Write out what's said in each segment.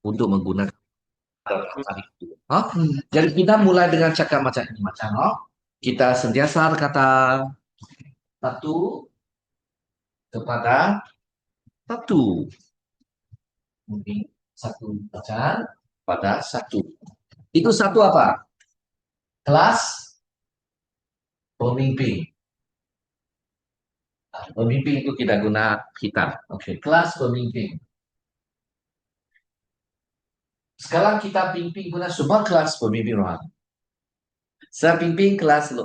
untuk menggunakan tarik itu. Jadi kita mulai dengan cakap macam ini, macam kita sentiasa kata satu kepada satu, mungkin satu bacaan pada satu. Itu satu apa? Kelas pemimpin. Nah, pemimpin itu kita guna kita. Oke, kelas pemimpin. Sekarang kita pimpin guna semua kelas pemimpin rohani. Saya pimpin kelas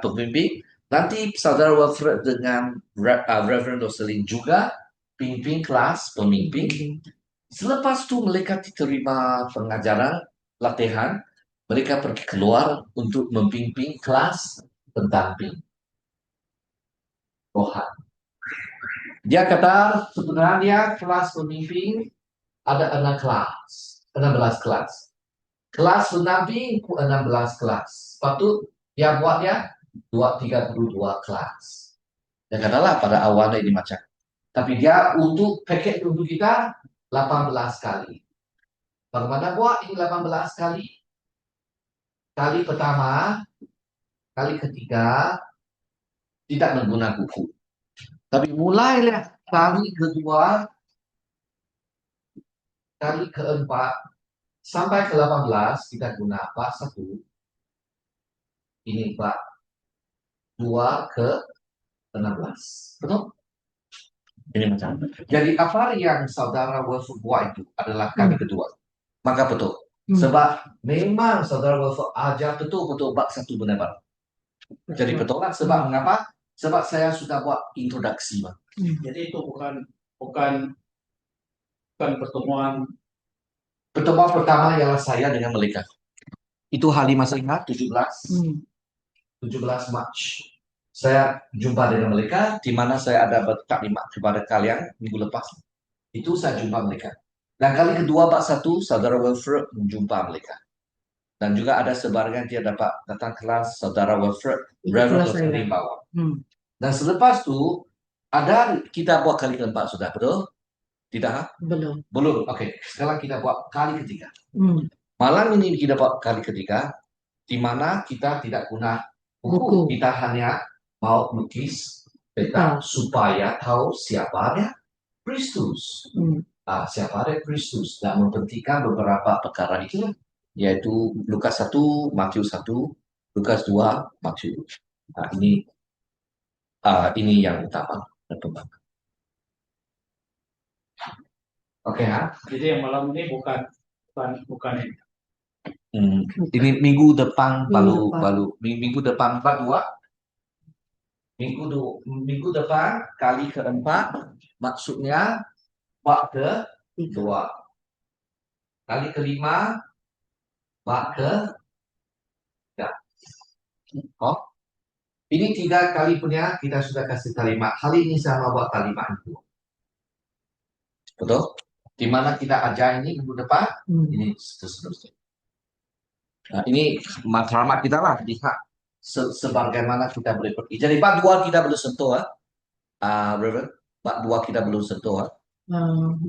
pemimpin. Nanti saudara Wilfred dengan Reverend Roselyn juga pimpin kelas pemimpin. Selepas itu mereka diterima pengajaran, latihan, mereka pergi keluar untuk memimpin kelas pendamping rohani. Dia kata sebenarnya kelas pemimpin ada 6 kelas, 16 kelas. Kelas pendamping 16 kelas. Patut dia buatnya 32 kelas. Dia katalah pada awalnya ini macam. Tapi dia untuk paket untuk kita 18 kali. Bagaimana buat ini 18 kali? Kali pertama, kali ketiga tidak menggunakan buku. Tapi mulailah kali kedua, kali keempat, sampai ke 18 kita guna bab 1. Ini bab 2 ke 16. Betul? Ini macam. Jadi apa yang saudara Wilford buat itu adalah kali kedua. Maka betul. Sebab memang saudara Wilford ajar betul-betul bab 1 benar-benar. Jadi betul lah. Sebab mengapa? Sebab saya sudah buat introduksi. Jadi itu bukan pertemuan. Pertemuan pertama ialah saya dengan mereka. Itu hari masa ingat 17 Mac. Saya jumpa dengan mereka, di mana saya ada bertaklimat kepada kalian minggu lepas. Itu saya jumpa mereka. Dan kali kedua bab 1, saudara Wilfred menjumpa mereka. Dan juga ada sebagian dia dapat datang kelas saudara Wilfred, Reverend Rosemary bawa. Dan selepas itu ada kita buat kali keempat sudah, betul? Tidak? Belum. Belum. Oke. Sekarang kita buat kali ketiga. Malam ini kita buat kali ketiga, di mana kita tidak guna buku. Kita hanya mau lukis peta supaya tahu siapa dia Kristus. Siapa dia Kristus. Dan mempentingkan beberapa perkara itu, yaitu Lukas 1, Matius 1, Lukas 2, Matius. Ini yang utama. Oke, Jadi yang malam ini bukan ini. Ini minggu depan minggu depan bab 2. Minggu depan kali keempat, maksudnya bab ke-2. Kali kelima bab ke-3. Ini 3 kali punya kita sudah kasih kalimat. Hari ini saya mau buat kalimat itu. Betul? Di mana kita ajar ini minggu depan, ini seterusnya. Nah, ini matlamat kita lah, lihat sebagaimana kita boleh pergi. Jadi bab 2 kita belum sentuh, Reverend. Bab 2 kita belum sentuh,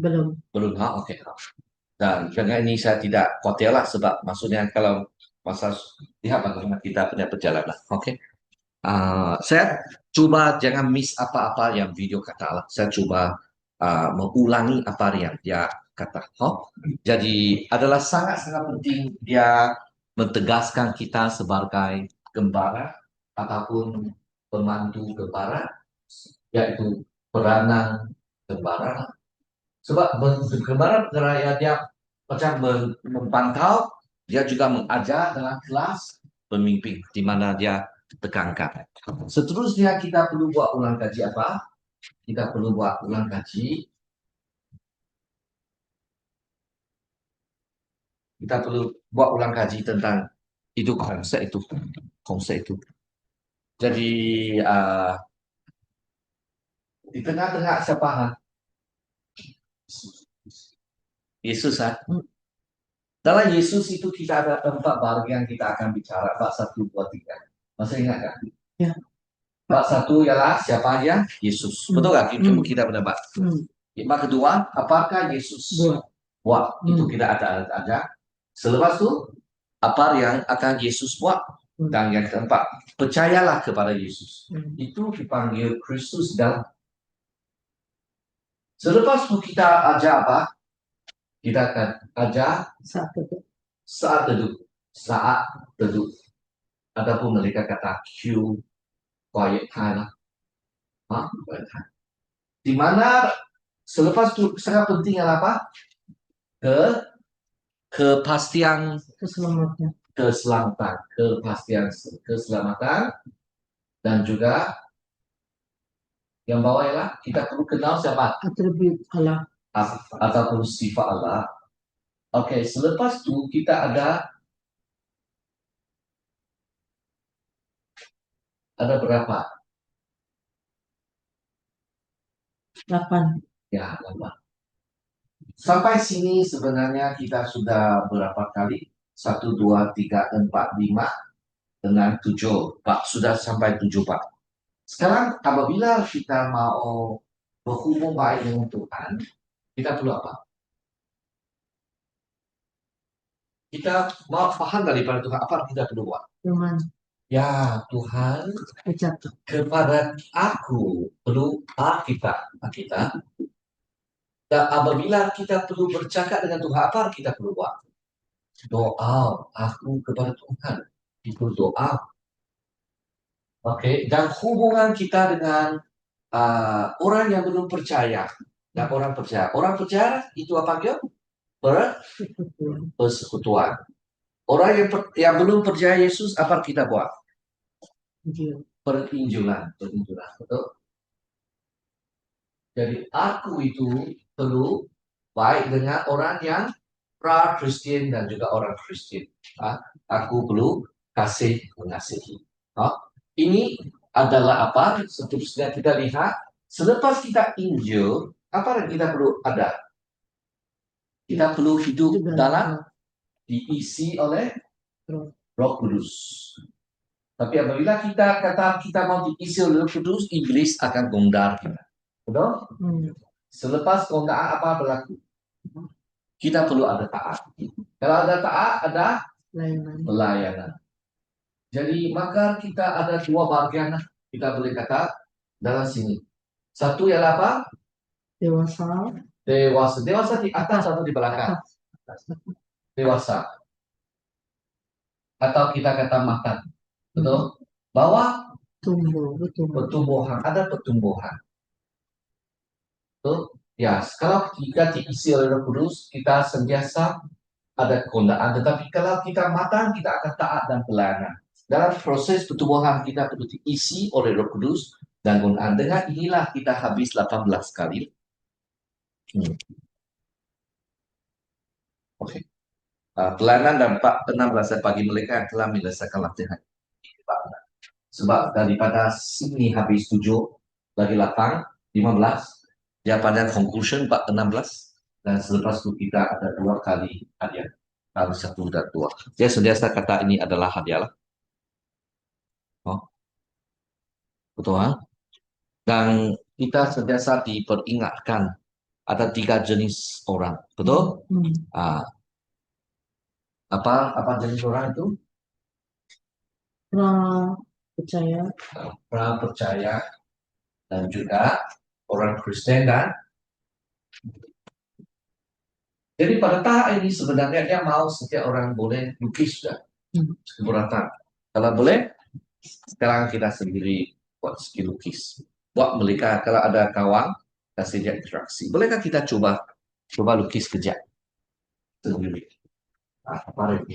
Belum. Belum, oke. Dan dengan ini saya tidak khawatir lah, sebab maksudnya kalau masa lihat bagaimana kita punya perjalanan, oke. Saya coba jangan miss apa-apa yang video kata lah. Saya coba mengulangi apa yang dia kata. Jadi adalah sangat-sangat penting dia mentegaskan kita sebagai gembala ataupun pemandu gembala, yaitu peranan gembala. Sebab gembala ya dia macam memantau, dia juga mengajar dalam kelas pemimpin di mana dia tekankan. Seterusnya kita perlu buat ulang kaji apa? Kita perlu buat ulang kaji. Kita perlu buat ulang kaji tentang itu konsep itu. Jadi di tengah-tengah siapa? Yesus. Dalam Yesus itu kita ada 4 bagian yang kita akan bicara. Bab 1, 2, 3. Masih ingat kan? Ya. Bab 1 ialah siapa aja? Yesus. Betul kan? Kita pendapat. Bab kedua, apakah Yesus? buat. Itu kita ada. Selepas itu, apa yang akan Yesus buat? Dan yang keempat, percayalah kepada Yesus. Itu dipanggil Kristus dalam. Selepas itu kita ajar apa? Kita akan ajar saat teduh. Saat teduh. Adapun mereka kata Q, quiet time lah. Quiet time. Di mana selepas itu sangat penting adalah apa? Ke kepastian keselamatan, kepastian keselamatan, dan juga yang bawah ialah kita perlu kenal siapa atribut Allah ataupun sifat Allah. Oke, selepas itu kita ada berapa? 8. Ya, 8. Sampai sini sebenarnya kita sudah berapa kali? 1, 2, 3, 4, 5 dengan 7. Pak, sudah sampai 7, Pak. Sekarang apabila kita mau berhubung baik dengan Tuhan, kita perlu apa? Kita mau paham daripada Tuhan, apa kita perlu buat? Tuhan. Ya, Tuhan kepada aku perlu Alkitab. Dan apabila kita perlu bercakap dengan Tuhan, apa kita perlu buat? Doa aku kepada Tuhan. Itu doa. Oke, dan hubungan kita dengan orang yang belum percaya dan orang percaya. Orang percaya itu apa dia? Persekutuan. Orang yang belum percaya Yesus, apa kita buat? Perinjilan. Betul? Jadi aku itu perlu baik dengan orang yang pra-Kristen dan juga orang Kristen. Aku perlu kasih mengasihi. Ini adalah apa? Seterusnya kita lihat. Selepas kita Injil, apa yang kita perlu ada? Kita perlu hidup dalam diisi oleh Roh Kudus. Tapi apabila kita kata kita mau diisi oleh Roh Kudus, iblis akan gondar kita. Betul? Selepas gondaan apa berlaku? Kita perlu ada taat. Kalau ada taat, ada pelayanan. Jadi maka kita ada dua bagian kita boleh kata dalam sini. Satu ialah apa? Dewasa. Dewasa di atas atau di belakang? Dewasa. Atau kita kata makan. Betul? Bahwa pertumbuhan. Ada pertumbuhan. Betul? Ya, kalau kita diisi oleh Roh Kudus, kita sentiasa ada kekondaan. Tetapi kalau kita matang, kita akan taat dan pelayanan. Dalam proses pertumbuhan kita perlu diisi oleh Roh Kudus dan kekondaan. Dengan inilah kita habis 18 kali. Oke. Pelayanan dan 16 pagi mereka yang telah menyelesaikan latihan. Sebab daripada sini habis 7, lagi 8, 15. Jawabannya conclusion 16. Dan selepas itu kita ada 2 kali hadiah. Kali 1 dan 2. Dia sentiasa kata ini adalah hadiah lah. Oh, betul ha? Dan kita sentiasa diperingatkan ada 3 jenis orang. Betul? Apa jenis orang itu? Percaya. Orang percaya dan juga orang Kristen dan jadi pada tahap ini sebenarnya dia mau setiap orang boleh lukis sudah keberatan. Kalau boleh, sekarang kita sendiri buat skill lukis. Buat mereka kalau ada kawan kasih dia interaksi. Bolehkah kita coba lukis kejap sendiri? Apa yang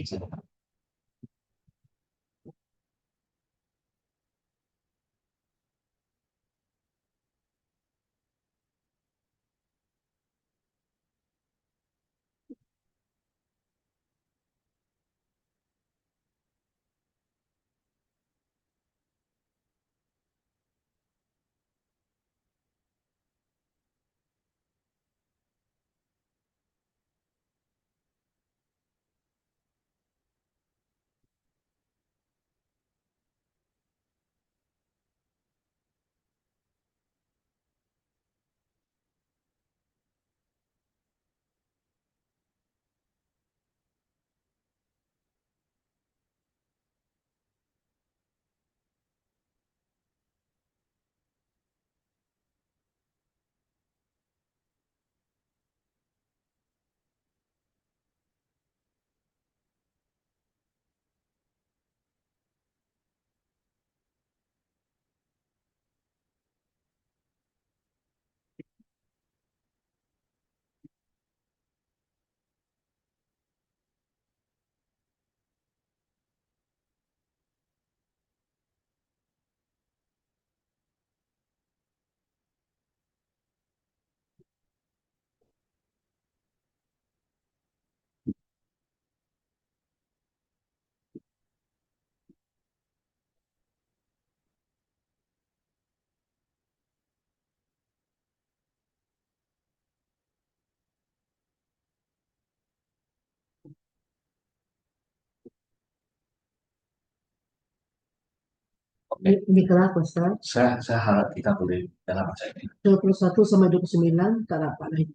Ini kenapa, Ustaz? Saya harap kita boleh dalam baca ini. 21 sampai 29 tak dapat lagi.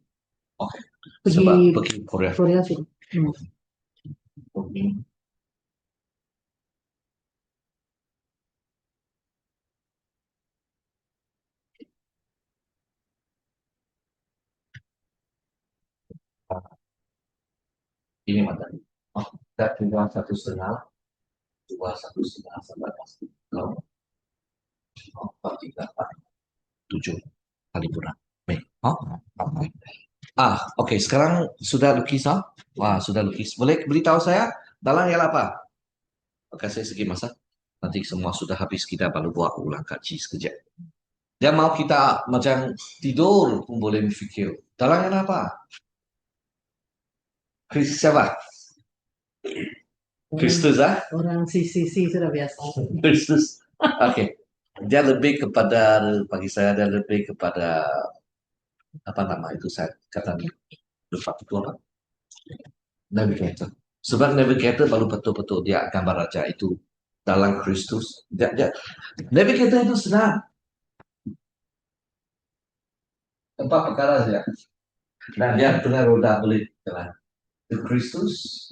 Oke. Pergi Sebab pergi Korea. Korea sudah. Ini materi. Oh, kita tinggal 1,5, 2, 1,5 sampai 0, 4, 3, 4, 7 kali kurang. Oh, oke. Oke. Sekarang sudah lukis, oh? Wah, sudah lukis. Boleh beritahu saya dalam ialah apa? Oke, saya segi masa. Nanti semua sudah habis, kita baru buat ulang kaji sekejap. Dia mau kita macam tidur pun boleh berfikir. Dalam ialah apa? Kristus siapa? Kristus, Orang CCC sudah biasa. Kristus. Oke. Dia lebih kepada, bagi saya dia lebih kepada apa nama itu, saya kata lupa itu apa? Navigator. Sebab navigator baru betul-betul dia gambar raja itu dalam Kristus. Navigator itu senang. Empat perkara saja. Dan dia punya roda boleh jalan. Kristus.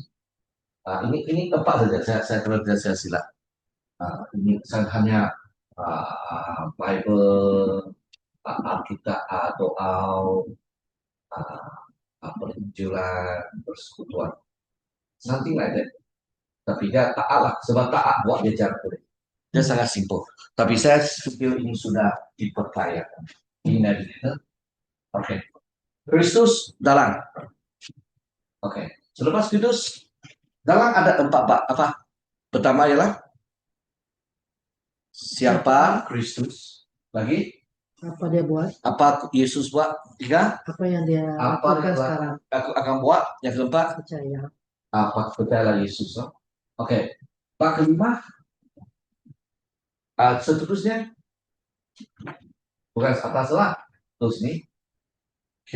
Ini empat saja. Saya kalau saya silap. Ini saya hanya Bible, Alkitab, doa, penjualan, persekutuan. Something like that. Tapi dia taat lah. Sebab taat buat dia jalan boleh. Dia sangat simpel. Tapi saya pikir ini sudah dipercayakan. Ini dari kita. Oke. Kristus dalam. Oke. Selepas Kristus dalam ada empat bab. Apa? Pertama ialah siapa Kristus. Lagi? Apa dia buat? Apa Yesus buat? Tiga? Apa yang dia Apa lakukan sekarang? aku akan buat? Yang keempat? Percaya. Percayalah Yesus. Oke. Bab kelima? Seterusnya? Bukan atas lah. Terus nih. Q.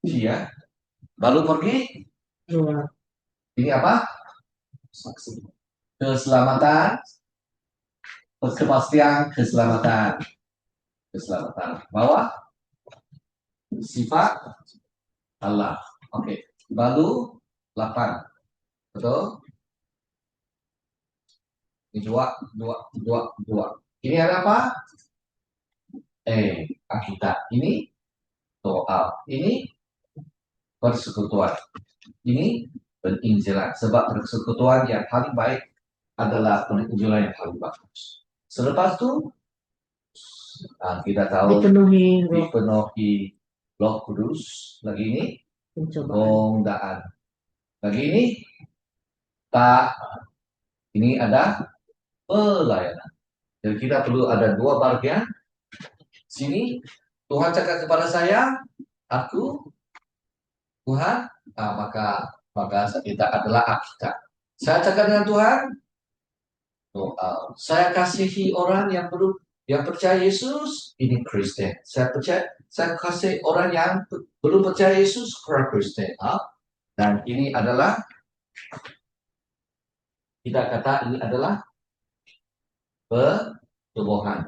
Dia. Baru pergi. Dua. Ini apa? Keselamatan. Kepastian keselamatan. Keselamatan. Bawah. Sifat Allah. Oke. Baru 8. Betul? Ini dua. Ini ada apa? Alkitab. Ini doa. Ini persekutuan. Ini penginjilan. Sebab persekutuan yang paling baik adalah penginjilan yang paling bagus. Selepas itu kita tahu Dipenuhi Roh Kudus. Lagi ini pencobaan. penggodaan. Lagi ini tak. Ini ada pelayanan. Jadi kita perlu ada dua bagian. Sini Tuhan cakap kepada saya, aku Tuhan, maka kita adalah Alkitab. Saya cakap dengan Tuhan, saya kasihi orang yang percaya Yesus, ini Kristen. Saya kasih orang yang belum percaya Yesus, orang Kristen. Dan ini adalah kita kata ini adalah pertumbuhan.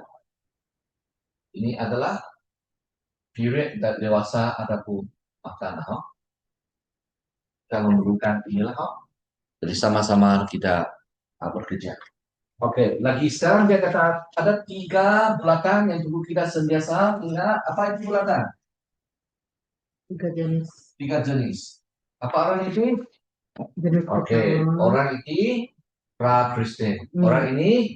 Ini adalah period dan dewasa ataupun makan. Kita memerlukan inilah. Jadi sama-sama kita bekerja. Oke, lagi sekarang dia kata ada 3 bulatan yang perlu kita sentiasa ingat. Apa itu bulatan? 3 jenis. 3 jenis. Apa orang itu? Jenis Oke, pertama. orang ini pra-Kristen. Orang ini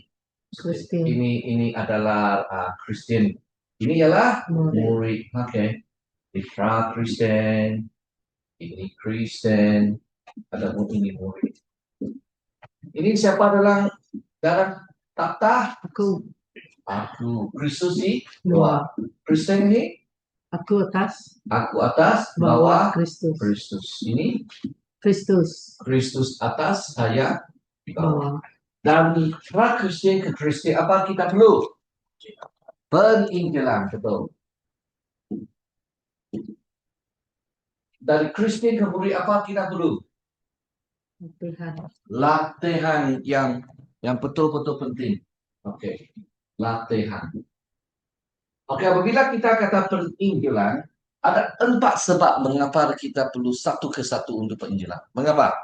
Kristen. Ini adalah Kristen. Ini ialah murid. Oke. Ini pra-Kristen. Ini Kristen. Ada ini murid. Ini siapa dalam takhta? Aku. Kristus di Dua. Kristen ini? Aku atas. Aku atas, bawah Kristus. Kristus. Ini Kristus atas, saya di bawah. bawah. Dan pra-Kristen ke Kristen apa kita perlu? Peninjilan, betul. Dari Kristen ke murid apa kita perlu? Latihan yang betul-betul penting. Oke, latihan. Oke, apabila kita kata penginjilan, ada 4 sebab mengapa kita perlu satu kesatu untuk penginjilan. Mengapa?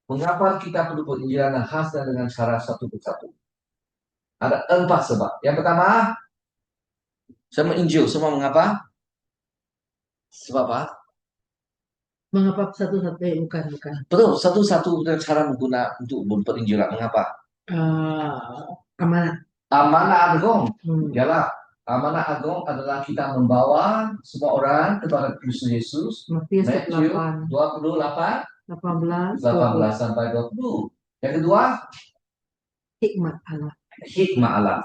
Mengapa kita perlu penginjilan dan khasnya dengan cara satu kesatu? Ada 4 sebab. Yang pertama, saya menginjil. Semua mengapa? Sebab apa? Mengapa satu-satu? Bukan. Betul, satu-satu cara menggunakan untuk penginjilan. Mengapa? Amanat. Amanah agung. Hmm. Yalah, amanah agung adalah kita membawa semua orang kepada Kristus Yesus. Matius Matthew 8, 28, 18, 18 sampai 20. Yang kedua, hikmat Allah. hikmah Allah.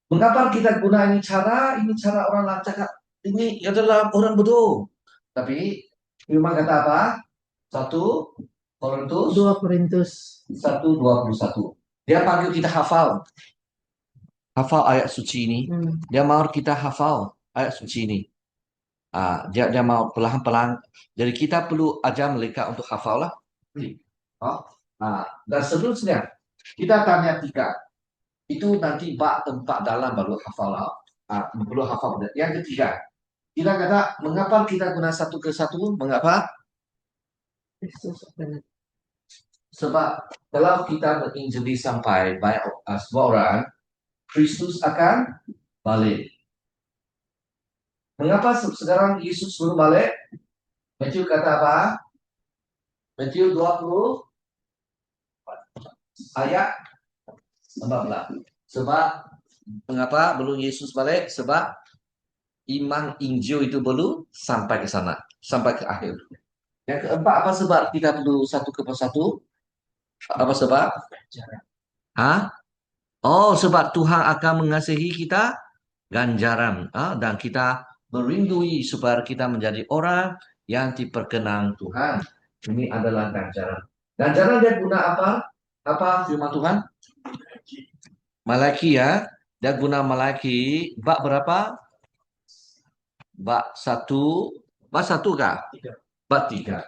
Mengapa kita guna ini cara? Ini cara orang lain cakap. Ini adalah orang bodoh. Tapi firman kata apa? 1 Korintus 2 Korintus 1:21. Dia panggil kita hafal. Hafal ayat suci ini. Dia mau kita hafal ayat suci ini. Dia mau pelan-pelan. Jadi kita perlu ajar mereka untuk hafal lah. Dan seterusnya kita tanya 3. Itu nanti bak tempat dalam baru hafal lah. Perlu hafal. Yang ketiga, kita kata mengapa kita guna satu kesatu? Mengapa? Kristus benar. Sebab kalau kita menginjili sampai banyak semua orang, Kristus akan balik. Mengapa sekarang Yesus belum balik? Matthew kata apa? Matthew 20 ayat 14. Sebab mengapa belum Yesus balik? Sebab iman Injil itu belum sampai ke sana, sampai ke akhir. Yang keempat, apa sebab kita perlu satu ke satu? Apa sebab? Oh, sebab Tuhan akan mengasihi kita ganjaran. Dan kita merindui supaya kita menjadi orang yang diperkenan Tuhan. Ini adalah ganjaran. Ganjaran dia guna apa? Apa firman Tuhan? Malaki ya. Dia guna Malaki. Bab berapa? Bab 1. Bab 1 kah? 3. Bab 3.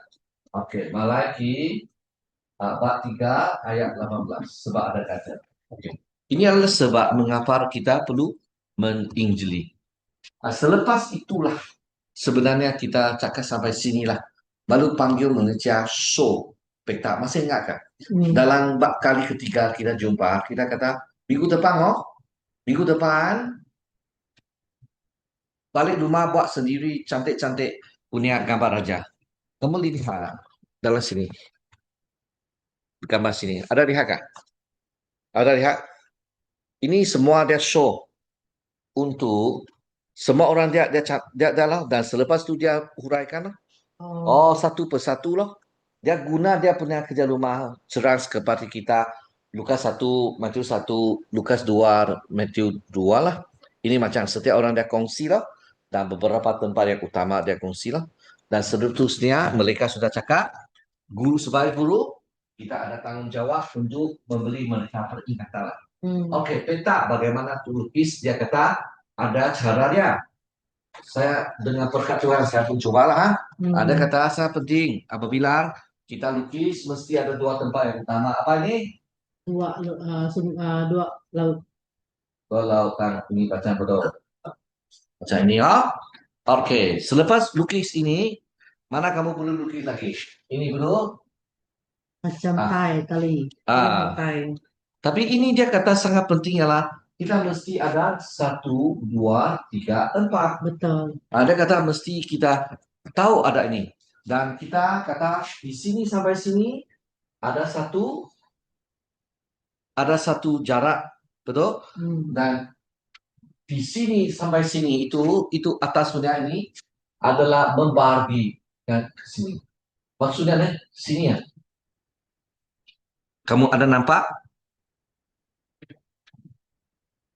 Oke, Malaki bab 3 ayat 18. Sebab ada kata. Oke. Ini adalah sebab mengapa kita perlu menginjili. Selepas itulah sebenarnya kita cakap sampai sinilah. Baru panggil mengejar show. Peta. Masih ingat kan? Dalam bab kali ketiga kita jumpa, kita kata minggu depan minggu depan balik rumah buat sendiri cantik-cantik punya gambar raja. Kamu lihat dalam sini. Gambar sini. Ada lihat kan? Ada lihat? Ini semua dia show untuk semua orang dia adalah dan selepas tu dia huraikan lah. Satu persatu lah. Dia guna dia punya kerja rumah ceras kepada kita. Lukas 1, Matius 1, Lukas 2, Matius 2 lah. Ini macam setiap orang dia kongsi lah. Dan beberapa tempat yang utama dia kongsi lah. Dan seterusnya mereka sudah cakap, guru sebagai guru, kita ada tanggung jawab untuk memberi mereka peringatan lah. Oke, peta bagaimana tulukis dia kata ada cara dia. Saya dengan berkat Tuhan saya pun cobalah. Ada kata saya penting apabila kita lukis mesti ada 2 tempat yang utama. Apa ini? 2 laut. 2 lautan. Ini bacaan betul. Macam ini ya. Oke, selepas lukis ini mana kamu perlu lukis lagi? Ini perlu. Macam tali. Tapi ini dia kata sangat penting ialah kita mesti ada 1, 2, 3, 4. Betul. Ada kata mesti kita tahu ada ini. Dan kita kata di sini sampai sini ada satu jarak, betul? Dan di sini sampai sini itu atasnya ini adalah membagi ke sini. Maksudnya sini ya. Kamu ada nampak?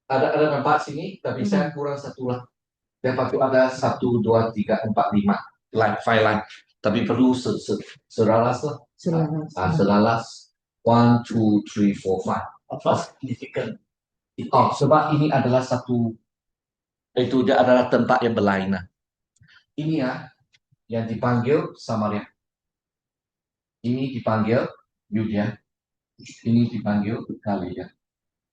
Ada nampak sini, tapi saya kurang satu lah. Dan patut ada 1, 2, 3, 4, 5 file line. Tapi perlu seralas lah. Seralas. 1, 2, 3, 4, 5. Apa signifikan? Sebab ini adalah itu dia adalah tempat yang berlainan. Ini ya, yang dipanggil Samaria. Ini dipanggil Yudea. Ini dipanggil Galilea.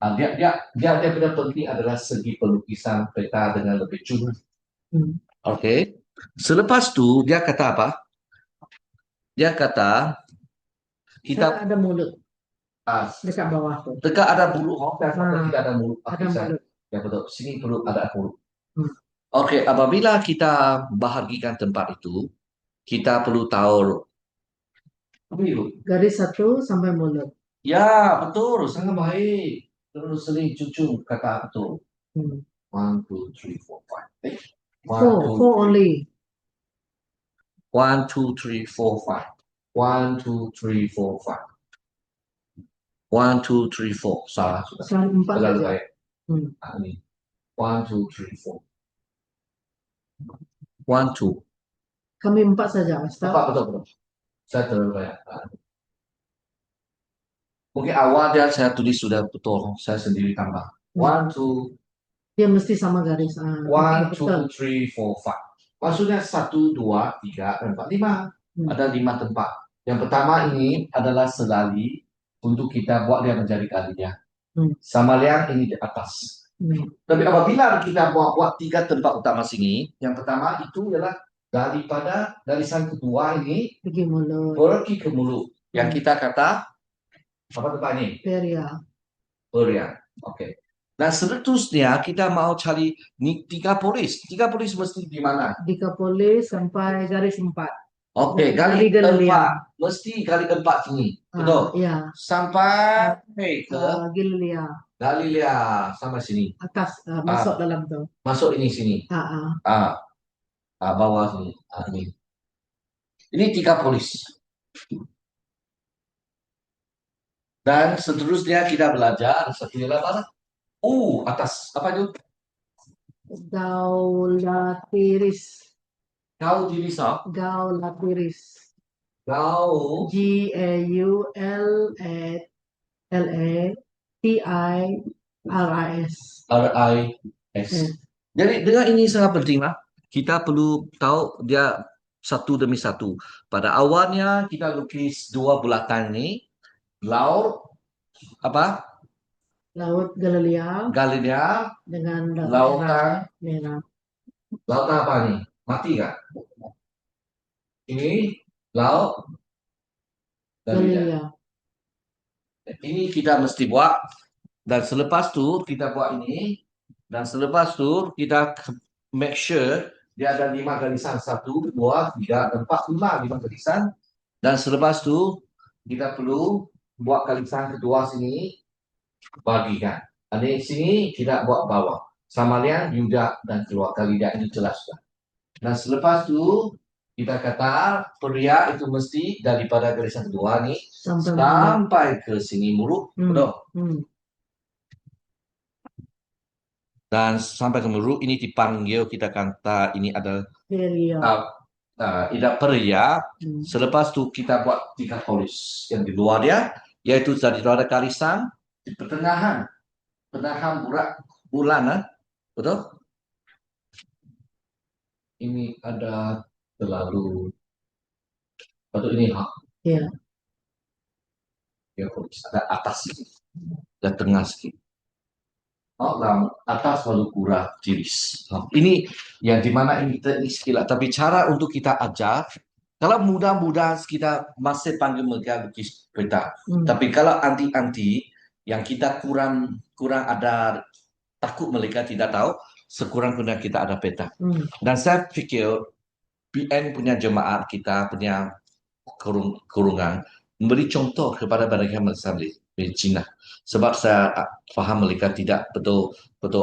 Dia punya penting adalah segi pelukisan peta dengan lebih jelas. Hmm. Oke. Selepas tu dia kata apa? Dia kata Sana kita ada mulut ah, dekat bawah tu. dekat ada mulut, dan Ah, tidak ada mulut. ada Okey, saya. mulut. Ya betul. Sini perlu ada mulut. Hmm. Okey, apabila kita bahagikan tempat itu, kita perlu tahu apa itu? Garis satu sampai mulut. Ya, betul. Sangat Hmm. baik. Terus sering cucu kata betul. Hmm. 1, 2, 3, 4, 5. 1, Four, 2, four 3. only. 1, 2, 3, 4, 5. 1, 2, 3, 4, 5. 1, 2, 3, 4. Salah sudah. Soal empat Terlalu saja. baik. Hmm. Ini. 1, 2, 3, 4. 1, 2. Kami empat saja, Ustaz. Apa betul betul? Saya terlalu banyak. Mungkin awalnya saya tulis sudah betul. Saya sendiri tambah. Hmm. 1, 2, Dia mesti sama garis. One, Betul. 2, 3, 4, 5. Maksudnya 1, 2, 3, 4, 5. Hmm. Ada 5 tempat. Yang pertama ini adalah selali untuk kita buat dia menjadi kalinya. Hmm. Sama liang ini di atas. Hmm. Tapi apabila kita buat 3 tempat utama sini, yang pertama itu ialah daripada garisan kedua ini Pergi mulut. pergi ke mulut. Yang Hmm. kita kata apa tempat ini? Peria. Berian. Oke. Dan seterusnya kita mau cari ni 3 polis. 3 polis mesti di mana? Di Kapolis sampai garis 4. Oke, Dari kali Galilean. 4. Mesti kali 4 sini. Betul? Ya. Sampai ke Galilea. Galilea sama sini. Atas, masuk dalam tu. Masuk ini sini. Ah, bawah sini. Ini. Ini 3 polis. Dan seterusnya kita belajar satu mana? Atas. Apa itu? Gaulatiris. Kau di Lisa. Gaulatiris. Kau Gaulatiris. RIS. Jadi dengan ini sangat penting lah. Kita perlu tahu dia satu demi satu. Pada awalnya kita lukis 2 bulatan ini. Laut apa? Laut Galilea Galilea. dengan Lautan. merah. Lautan apa nih? Mati kan? Ini laut Galilea. Ini kita mesti buat. Dan selepas tu kita buat ini. Dan selepas tu kita make sure dia ada 5 garisan. 1, 2, 3, 4, 5 garisan. Dan selepas tu kita perlu buat garisan kedua sini bagikan. Ini sini kita buat bawah. Sama liang Yuda dan keluar kali dia ini jelas. Dan selepas tu kita kata pria itu mesti daripada garisan kedua ni sampai ke sini mulut. Betul? Dan sampai ke mulut ini dipanggil kita kata ini adalah pria. Selepas tu kita buat 3 polis yang di luar dia, yaitu dari luar garisan di pertengahan bulan, betul? Ini ada terlalu betul ini Ya. Ya polis ada atas ini dan tengah sedikit. Atas lalu kurang tiris. Ini yang dimana ini teknik skill. Tapi cara untuk kita ajar, kalau mudah-mudah kita masih panggil mereka lukis peta. Tapi kalau anti-anti yang kita kurang ada takut mereka tidak tahu, sekurang-kurangnya kita ada peta. Dan saya pikir PN punya jemaat kita punya kurungan memberi contoh kepada mereka di China. Sebab saya faham mereka tidak betul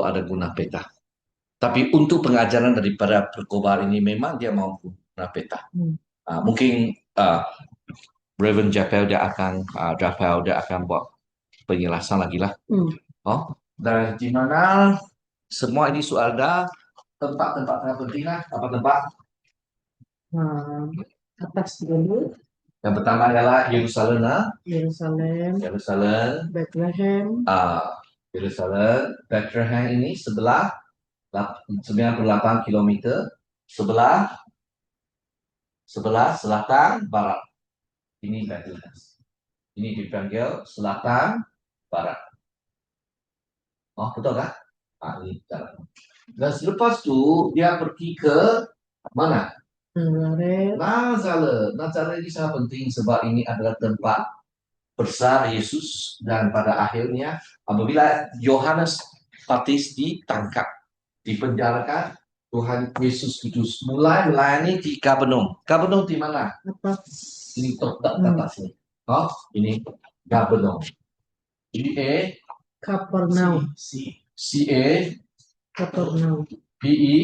ada guna peta. Tapi untuk pengajaran daripada perkobar ini memang dia mau guna peta. Mungkin Reverend Japel dia akan buat penjelasan lagi lah. Dan di mana semua ini sudah ada tempat-tempat yang penting lah. Apa tempat? Atas dulu. Yang pertama adalah Yerusalem. Bethlehem. Bethlehem ini sebelah 98 km sebelah selatan barat. Ini Bethlehem. Ini dipanggil selatan barat. Oh, betul kan? Ini jalan. Dan selepas itu dia pergi ke mana? Nazaret. Nazaret. Nazaret ini sangat penting sebab ini adalah tempat besar Yesus dan pada akhirnya apabila Yohanes Baptis ditangkap, dipenjarakan, Tuhan Yesus Kudus mulai melayani di Kapernaum. Kapernaum di mana? Apa? Ini tetap kata sini. Oh, ini Kapernaum. C Kapernaum. A Kapernaum. P E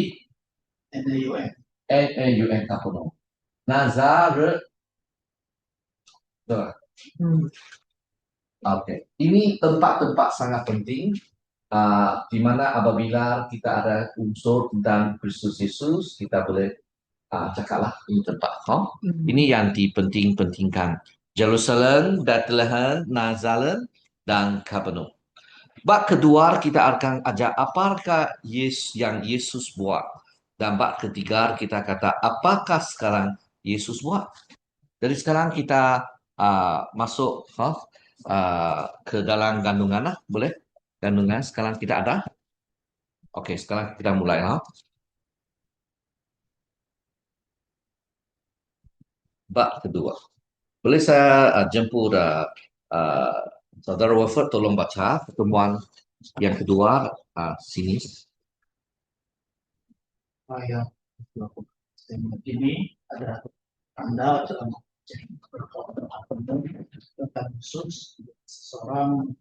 NAUN. N A U N Kapernaum. Nazaret. Betul. Hmm. Oke, ini tempat-tempat sangat penting di mana apabila kita ada unsur tentang Kristus Yesus, kita boleh cakaplah ini tempat. Oh, Hmm. ini yang dipenting-pentingkan. Jerusalem, Bethlehem, Nazaret, dan Kapernaum. Bab kedua kita akan ajar apakah yang Yesus buat. Dan bab ketiga kita kata apakah sekarang Yesus buat. Jadi sekarang kita masuk ke dalam gandungan lah, boleh? Gandungan sekarang kita ada. Oke, sekarang kita mulai lah. Bab kedua. Boleh saya jemput uh, saudara Wilford tolong baca pertemuan yang kedua sini. Ayat 20. Statement ini adalah tanda dalam tentang khusus seseorang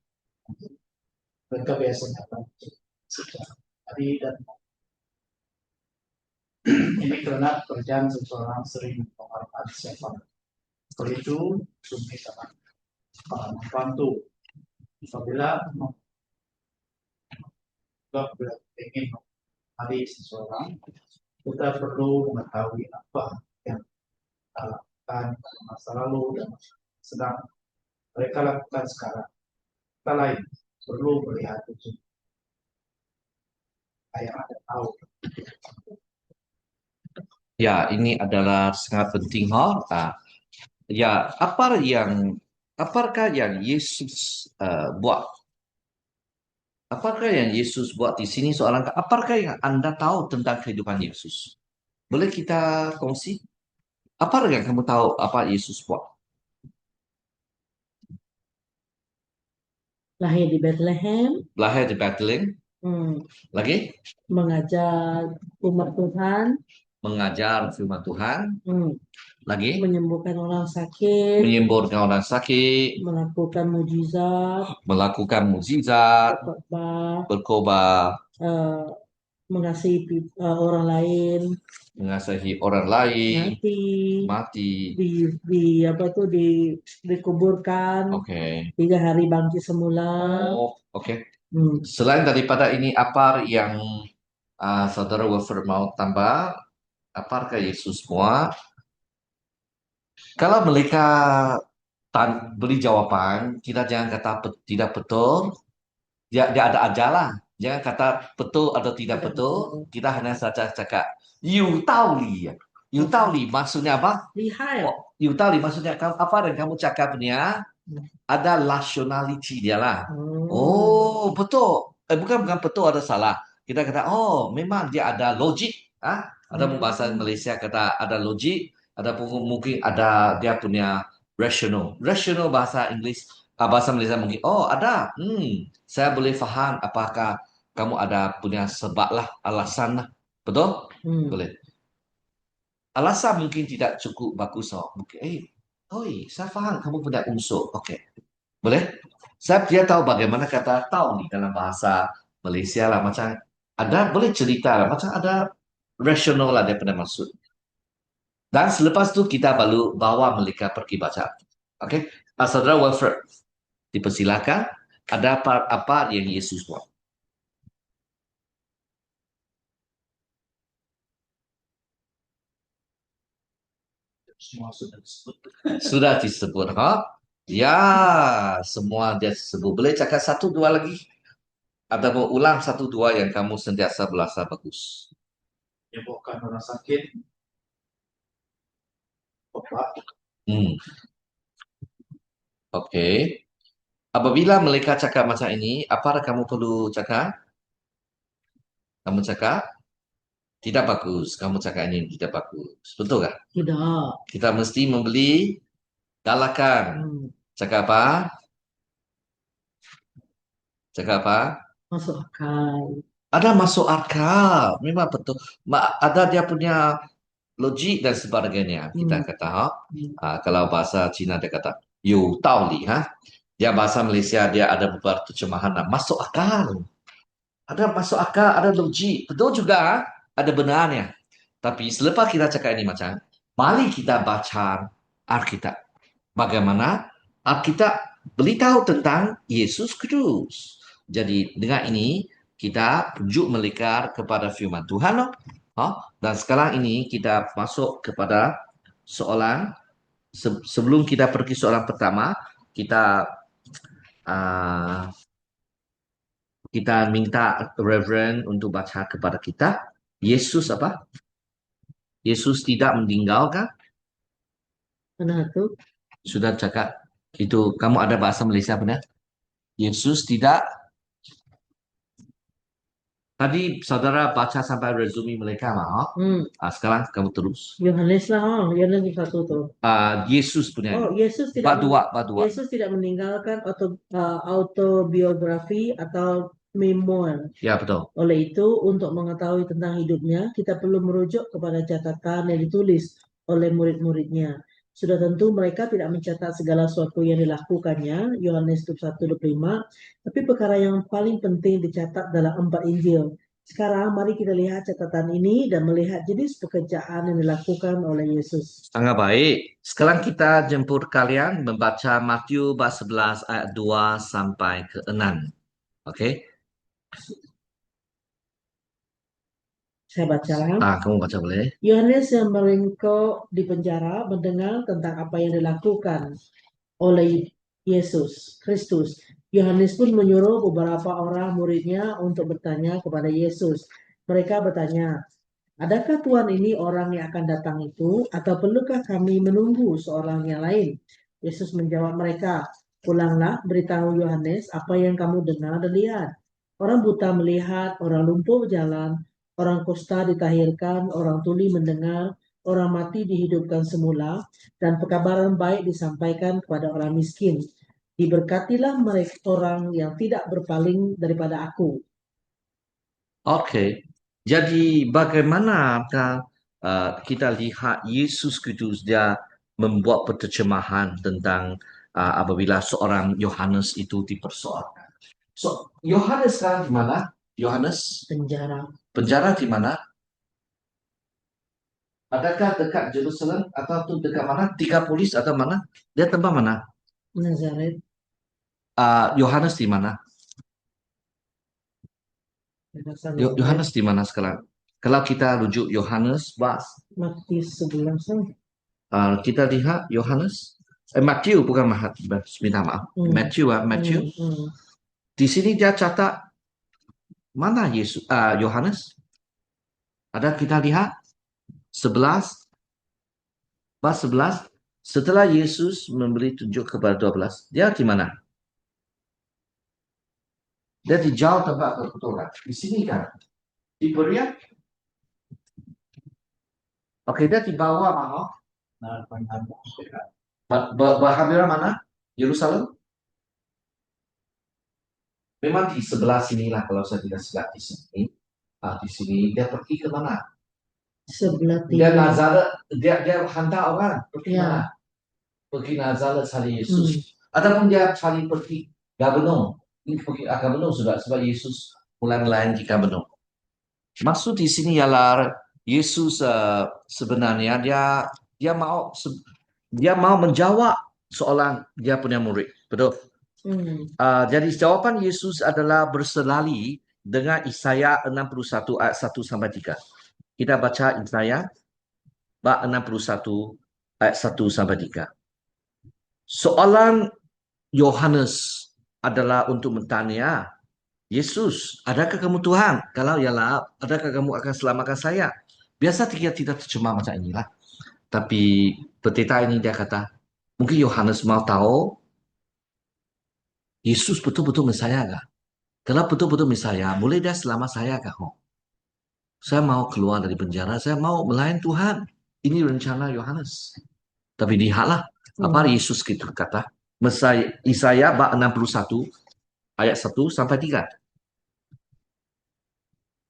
mereka biasanya akan sejak hari dan ini karena pekerjaan seseorang sering mengharapkan siapa. Setelah itu, sumber sangat membantu. Apabila kita ingin hari seseorang, kita perlu mengetahui apa yang kita lakukan pada masa lalu dan sedang mereka lakukan sekarang. Kita lain perlu melihat itu yang ada tahu. Ya, ini adalah sangat penting. Ya, apakah yang Yesus buat? Apakah yang Yesus buat di sini soalan? Apakah yang Anda tahu tentang kehidupan Yesus? Boleh kita kongsi? Apa yang kamu tahu apa Yesus buat? Lahir di Bethlehem. Lahir di Bethlehem. Lagi? Mengajar umat Tuhan. Mengajar firman Tuhan. Lagi? Menyembuhkan orang sakit. Menyembuhkan orang sakit. Melakukan mujizat. Melakukan mujizat. Berkhotbah. Mengasihi orang lain. Mengasihi orang lain. Mati. Dikuburkan. Oke. 3 hari bangkit semula. Oke. Selain daripada ini, apa yang saudara Wilford mau tambah? Apakah Yesus buat? Kalau mereka beri jawaban, kita jangan kata tidak betul. Dia ada ajalah. Jangan kata betul atau tidak betul. Kita hanya saja cakap you tahu li. You tahu li maksudnya apa? Lihai. You tahu li maksudnya apa yang kamu cakapnya ada rationality dia lah. Oh, betul. Bukan betul ada salah. Kita kata oh memang dia ada logik. Ada bahasa Malaysia kata ada logik. Ada mungkin ada dia punya rational. Rational bahasa Inggris, bahasa Malaysia mungkin. Oh ada. Saya boleh faham apakah kamu ada punya sebab lah, alasan lah. Betul? Boleh. Alasan mungkin tidak cukup bagus. Mungkin, saya faham kamu punya unsur. Oke. Boleh? Dia tahu bagaimana kata tahu nih dalam bahasa Malaysia lah. Macam ada, boleh cerita lah. Macam ada rasional lah dia pernah maksud. Dan selepas itu kita baru bawa mereka pergi baca. Oke? Saudara Wilfred, dipersilakan. Ada apa yang Yesus buat? Semua sudah disebut. Sudah disebut. Ya, semua dia sebut. Boleh cakap satu dua lagi? Atau mau ulang satu dua yang kamu sentiasa berasa bagus? Menyembuhkan orang sakit. Obat. Oke. Apabila mereka cakap macam ini, apa yang kamu perlu cakap? Kamu cakap, tidak bagus. Kamu cakap ini tidak bagus. Betul tak? Tidak. Kita mesti membeli galakan. Hmm, Cakap apa? Cakap apa? masuk akal. Ada masuk akal. Memang betul. Ada dia punya logik dan sebagainya. Kita Hmm, kata, hmm. kalau bahasa Cina dia kata, you taoli, ha? Dia bahasa Malaysia dia ada beberapa terjemahan. Masuk akal. Ada masuk akal, ada logik. Betul juga, ada benarnya. Tapi selepas kita cakap ini macam, mari kita baca Alkitab. Bagaimana Alkitab beritahu tentang Yesus Kristus. Jadi dengan ini kita rujuk melekar kepada firman Tuhan. No? Dan sekarang ini kita masuk kepada soalan. Sebelum kita pergi soalan pertama, kita uh, kita minta Reverend untuk baca kepada kita. Yesus apa? Yesus tidak meninggalkan. Mana tu? Sudah cakap. Itu kamu ada bahasa Malaysia benar? Yesus tidak. Tadi saudara baca sampai resume mereka lah. Hmm, Sekarang kamu terus. Yohanes lah. Yohanes satu tu. Yesus punya. Oh, Bak dua. Yesus tidak meninggalkan autobiografi atau memoir. Ya betul. Oleh itu, untuk mengetahui tentang hidupnya, kita perlu merujuk kepada catatan yang ditulis oleh murid-muridnya. Sudah tentu mereka tidak mencatat segala sesuatu yang dilakukannya, Yohanes 21:25, tapi perkara yang paling penting dicatat dalam 4 Injil. Sekarang mari kita lihat catatan ini dan melihat jenis pekerjaan yang dilakukan oleh Yesus. Sangat baik. Sekarang kita jemput kalian membaca Matius bab 11 ayat 2 sampai ke 6. Okey? Saya baca. Kamu baca boleh? Yohanes yang meringkuk di penjara mendengar tentang apa yang dilakukan oleh Yesus Kristus. Yohanes pun menyuruh beberapa orang muridnya untuk bertanya kepada Yesus. Mereka bertanya, adakah Tuhan ini orang yang akan datang itu, atau perlukah kami menunggu seorang yang lain? Yesus menjawab mereka, pulanglah beritahu Yohanes apa yang kamu dengar dan lihat. Orang buta melihat, orang lumpuh berjalan, orang kusta ditahirkan, orang tuli mendengar, orang mati dihidupkan semula, dan pekabaran baik disampaikan kepada orang miskin. Diberkatilah mereka orang yang tidak berpaling daripada aku. Okey. Jadi bagaimana kita lihat Yesus Kristus dia membuat penterjemahan tentang apabila seorang Yohanes itu dipersoalkan. So, Yohanes sekarang di mana? Yohanes Penjara. penjara di mana? Adakah dekat Jerusalem atau tu dekat mana? Tiga polis atau mana? Dia tempat mana? Nazaret. Yohanes di mana? Yohanes di mana sekarang? Kalau kita rujuk Yohanes, Matius 11. kita lihat Yohanes. Matthew bukan minta maaf. Matthew. Di sini dia catat mana Yesus? Yohanes. Ada kita lihat 11 bab 11 setelah Yesus memberi tunjuk kepada 12. Dia di mana? Dia di jauh tempat kebetulan. Di sini kan? Di Beria? Oke, dia di bawah mana? Berhampiran mana? Yerusalem? Memang di sebelah sinilah kalau saya tidak salah di sini. Di sini dia pergi ke mana? Sebelah Dia timur. Nazaret, dia hantar orang pergi Ya. mana? Pergi Nazaret cari Yesus. Ataupun dia cari pergi Gabenung. Ini pergi Gabenung sudah sebab Yesus mulai melayani di Gabenung. Maksud di sini ialah Yesus sebenarnya dia mau menjawab soalan dia punya murid. Betul? Jadi jawapan Yesus adalah berselali dengan Yesaya 61 ayat 1 sampai 3. Kita baca Yesaya bab 61 ayat 1 sampai 3. Soalan Yohanes adalah untuk bertanya, Yesus, adakah kamu Tuhan? Kalau ialah, adakah kamu akan selamatkan saya? Biasa tidak terjemah macam inilah. Tapi pendeta ini dia kata, mungkin Yohanes mau tahu Yesus betul-betul Mesaya kah? Kalau betul-betul Mesaya, boleh dia selamat saya kah? Oh, saya mau keluar dari penjara, saya mau melayani Tuhan. Ini rencana Yohanes. Tapi lihatlah apa Hmm. Yesus gitu kata. Mesaya, Isaya bab 61 ayat 1 sampai 3.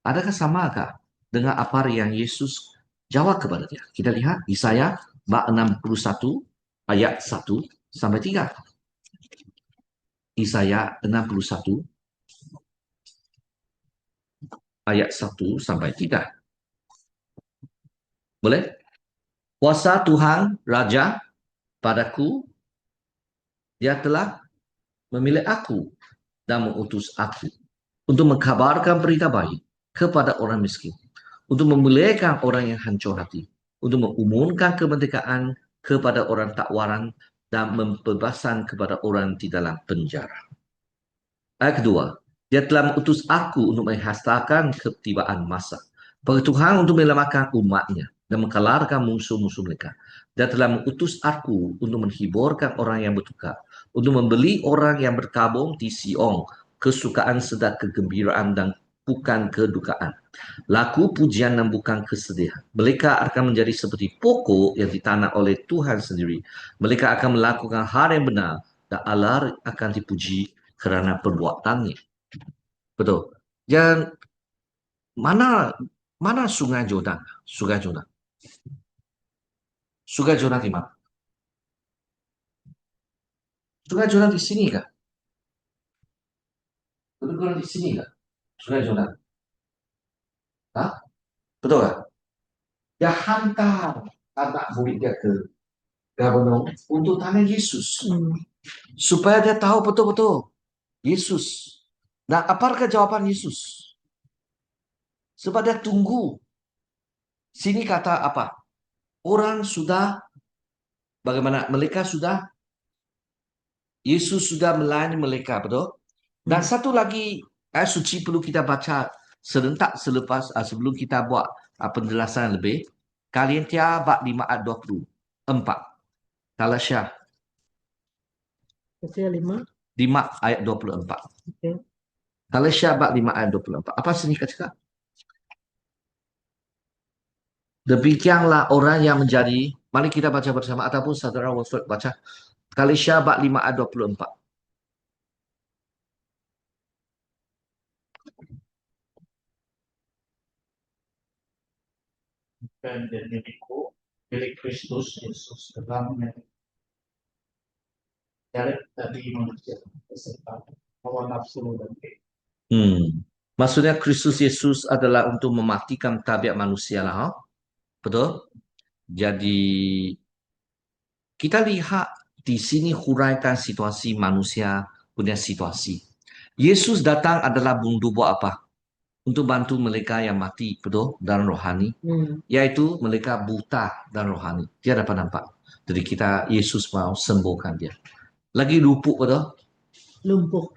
Adakah samakah dengan apa yang Yesus jawab kepada dia? Kita lihat Isaya bab 61 ayat 1 sampai 3. Isaya 61 ayat 1 sampai 3. Boleh? Kuasa Tuhan Raja padaku, dia telah memilih aku dan mengutus aku untuk mengkabarkan berita baik kepada orang miskin, untuk memulihkan orang yang hancur hati, untuk mengumumkan kemerdekaan kepada orang takwaran dan pembebasan kepada orang di dalam penjara. Ayat kedua, dia telah mengutus aku untuk menghastakan ketibaan masa. Bagi Tuhan untuk menyelamatkan umatnya dan mengkalarkan musuh-musuh mereka. Dia telah mengutus aku untuk menghiburkan orang yang bertukar, untuk membeli orang yang berkabung di Sion, kesukaan sedang kegembiraan dan bukan kedukaan. Laku pujian dan bukan kesedihan. Mereka akan menjadi seperti pokok yang ditanam oleh Tuhan sendiri. Mereka akan melakukan hal yang benar dan Allah akan dipuji kerana perbuatannya. Betul. Dan mana mana Sungai Jordan? Sungai Jordan. Sungai Jordan di mana? Sungai Jordan di sini kah? Betul-betul di sini kah? Sungai Jordan. Hah? Betul kah? Dia hantar anak murid dia ke Gabenong untuk tanya Yesus. Hmm. Supaya dia tahu betul-betul Yesus. Nah, apakah jawaban Yesus? Sebab dia tunggu. Sini kata apa? Orang sudah, bagaimana? Mereka sudah, Yesus sudah melayani mereka, betul? Dan satu lagi ayat suci perlu kita baca serentak selepas sebelum kita buat penjelasan lebih. Korintia bab 5 ayat 24. Talasya Kecil 5. 5 ayat 24. Okay. Talasya bab 5 ayat 24. Apa sini kata? Demikianlah orang yang menjadi, mari kita baca bersama ataupun saudara Wilfred baca. Talasya bab 5 ayat 24. Dan diriku milik Kristus Yesus dalam menyeret tadi manusia beserta hawa nafsu dan Maksudnya Kristus Yesus adalah untuk mematikan tabiat manusia lah. Betul? Jadi kita lihat di sini huraikan situasi manusia punya situasi. Yesus datang adalah untuk buat apa? Untuk bantu mereka yang mati, betul? Dan rohani. Yaitu mereka buta dan rohani. Dia dapat nampak. Jadi kita, Yesus mau sembuhkan dia. Lagi lupuk, betul?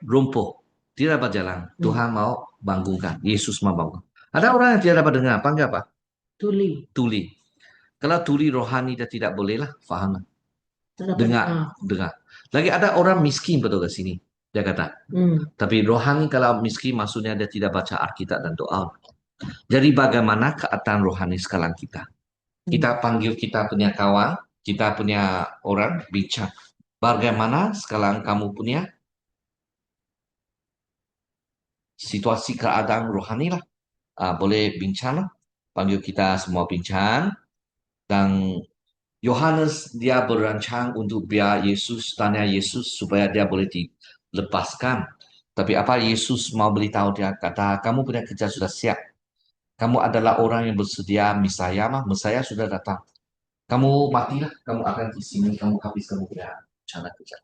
Lumpuh. Dia dapat jalan. Tuhan mau bangunkan. Yesus mau bangun. Ada orang yang tidak dapat dengar. Panggil apa? Tuli. Kalau tuli rohani dia tidak boleh lah. Faham? Dengar. Lagi ada orang miskin betul ke sini. Dia kata. Tapi rohani kalau miskin maksudnya dia tidak baca Alkitab dan doa. Jadi bagaimana keadaan rohani sekarang kita? Kita panggil kita punya kawan, kita punya orang bincang. Bagaimana sekarang kamu punya situasi keadaan rohani lah. Boleh bincang lah. Panggil kita semua bincang. Dan Yohanes dia berancang untuk biar Yesus tanya Yesus supaya dia boleh dilepaskan. Tapi apa Yesus mau beritahu dia kata kamu punya kerja sudah siap. Kamu adalah orang yang bersedia Mesaya mah. Mesaya sudah datang. Kamu matilah. Kamu akan di sini. Kamu habis kamu punya rencana kerja.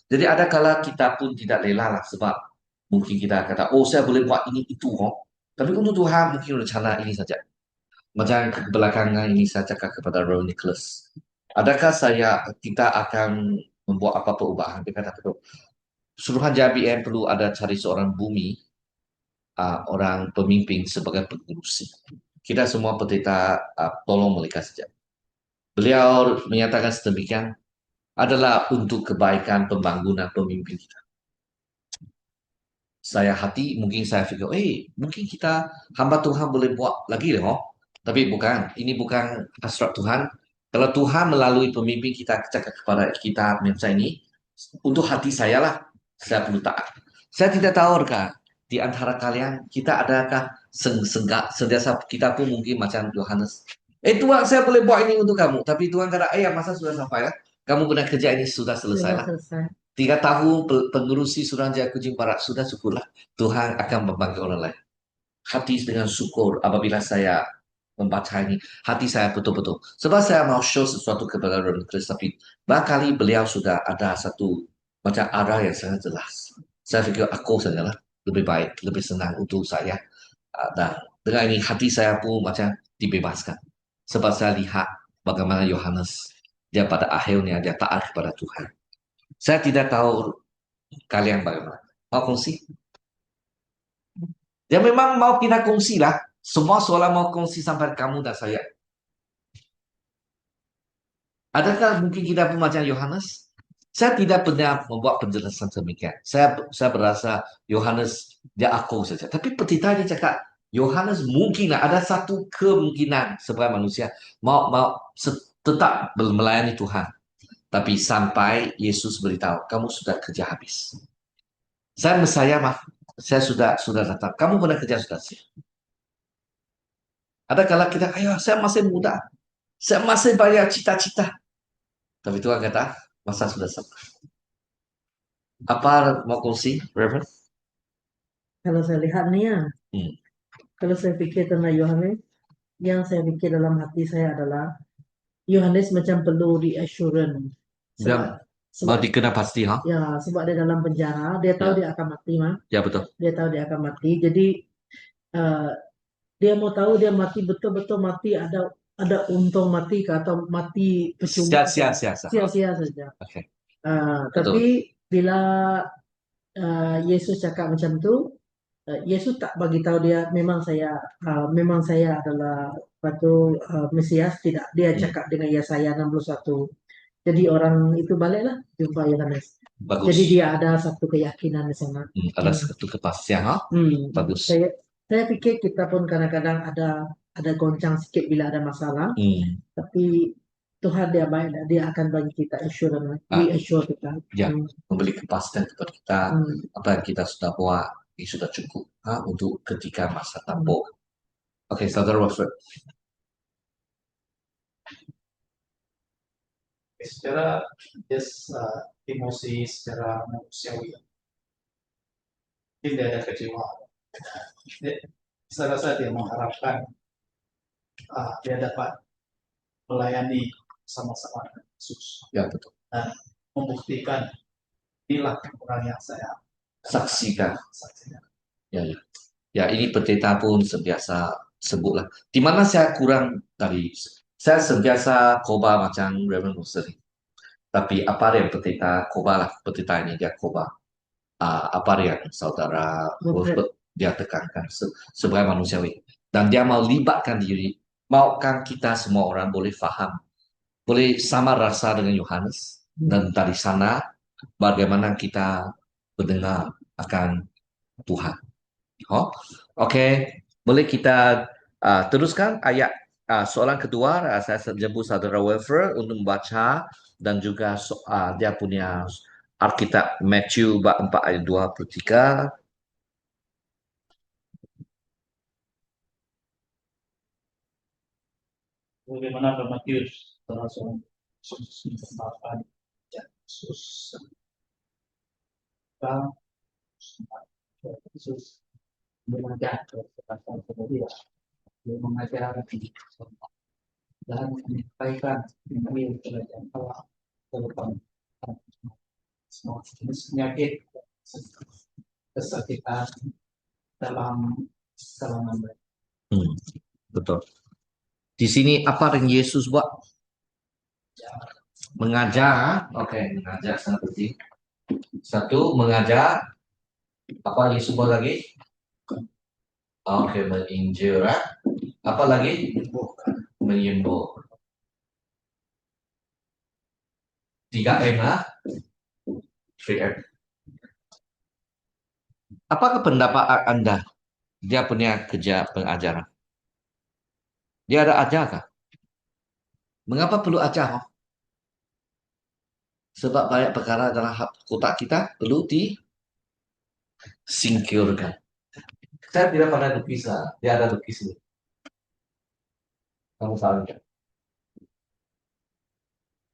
Jadi ada kala kita pun tidak rela lah sebab mungkin kita kata oh saya boleh buat ini itu. Tapi untuk Tuhan mungkin rencana ini saja. Macam kebelakangan ini saya cakap kepada Ron Nicholas. Adakah kita akan membuat apa perubahan? Dia kata betul. Suruhan JBM perlu ada cari seorang bumi, orang pemimpin sebagai pengurusi. Kita semua pendeta tolong mereka saja. Beliau menyatakan sedemikian adalah untuk kebaikan pembangunan pemimpin kita. saya hati, mungkin saya pikir, mungkin kita hamba Tuhan boleh buat lagi loh. Tapi bukan, ini bukan hasrat Tuhan. Kalau Tuhan melalui pemimpin kita cakap kepada kita misalnya ini, untuk hati saya lah, saya perlu taat. Saya tidak tahu kah di antara kalian kita adakah senggak sentiasa kita pun mungkin macam Yohanes. Tuhan, saya boleh buat ini untuk kamu, tapi Tuhan kata, masa sudah sampai lah. Kamu benar kerja ini sudah selesai Sudah lah. selesai. 3 tahun pengurusi Suruhanjaya Kuching Barat sudah syukurlah. Tuhan akan membangkit orang lain. Hati dengan syukur apabila saya membaca ini. Hati saya betul-betul. Sebab saya mau show sesuatu kepada Reverend Chris. Tapi barangkali beliau sudah ada satu macam arah yang sangat jelas. Saya fikir aku sajalah lebih baik, lebih senang untuk saya. Dan dengan ini hati saya pun macam dibebaskan. Sebab saya lihat bagaimana Yohanes. Dia pada akhirnya dia taat kepada Tuhan. Saya tidak tahu kalian bagaimana. Mau kongsi? Ya memang mau kita kongsi lah. Semua soalan mau kongsi sampai kamu dan saya. Adakah mungkin kita pun macam Yohanes? Saya tidak pernah membuat penjelasan demikian. Saya berasa Yohanes dia aku saja. Tapi petita dia cakap Yohanes mungkin ada satu kemungkinan sebagai manusia mau tetap melayani Tuhan. Tapi sampai Yesus beritahu kamu sudah kerja habis. Saya sudah datang. Kamu pernah kerja sudah sih. Ada kala kita, ayo saya masih muda. Saya masih banyak cita-cita. Tapi Tuhan kata, masa sudah sampai. Apa mau kongsi, Reverend? Kalau saya lihat nih ya, Hmm. kalau saya pikir tentang Yohanes, yang saya pikir dalam hati saya adalah Yohanes macam perlu reassurance Dia sebab mau sebab dikenal pasti, ha? ya sebab dia dalam penjara, dia tahu Ya, dia akan mati mah, ya betul. dia tahu dia akan mati. Jadi eh, dia mau tahu dia mati betul-betul mati ada untung mati ke atau mati percuma Sia-sia, saja, sia-sia. sia-sia saja. Oke, Tapi betul. bila Yesus cakap macam tu, Yesus tak bagi tahu dia memang saya adalah batu Mesias, tidak, dia Hmm. cakap dengan Yesaya 61. Jadi orang itu baliklah jumpa Yohanes. Jadi Bagus. dia ada satu keyakinan di sana. Ada satu kepastian, ha? Hmm. Bagus. Saya pikir kita pun kadang-kadang ada goncang sedikit bila ada masalah, Hmm. tapi Tuhan dia baik, dia akan bagi kita assurance, Ah, reassure kita. ya, Hmm. memberi kepastian kepada kita Hmm. apa yang kita sudah buat ini sudah cukup untuk ketika masa Hmm. tampuk. Oke, Saudara Wilfred. Secara emosi, secara manusiawi, tidak ada kecewaan. Saya rasa dia mengharapkan dia dapat melayani sama-sama dengan Yesus Ya, betul. dan membuktikan inilah orang yang saya Saksikan. saksikan. Ya, ya. Ya, ini pendeta pun sebiasa sebutlah. Di mana saya kurang tadi. Saya sebiasa khotbah macam Reverend Muslim. Tapi apa yang pendeta khotbah lah. Pendeta ini dia khotbah. Apa yang saudara Wilfred. Wilfred dia tekankan sebagai manusiawi. Dan dia mau libatkan diri. Maukan kita semua orang boleh faham. Boleh sama rasa dengan Yohanes. Dan dari sana bagaimana kita mendengar akan Tuhan. Oh, oke. Boleh kita teruskan ayat soalan kedua. Saya jemput saudara Wilfred untuk membaca dan juga dia punya Alkitab Matthew bab 4 ayat 23. Bagaimana Matius termasuk Yesus mengenalkan Yesus dan Yesus mengajar kepada dia, dia mengajar dan menyampaikan Injil kerajaan Allah tentang semua jenis penyakit, kesakitan dalam kalangan mereka. Betul. Di sini apa yang Yesus buat? Mengajar. Oke, mengajar sangat penting. Satu, mengajar. Apa Yesus buat lagi? Oke, menginjil. Apa lagi? Menyembuh. 3M lah. 3M. Apakah pendapat Anda dia punya kerja pengajaran? Dia ada ajar kah? Mengapa perlu ajar? Sebab banyak perkara dalam kotak kita perlu disingkirkan. Saya tidak pernah lukis, dia ada lukis ini. Kamu tahu nggak?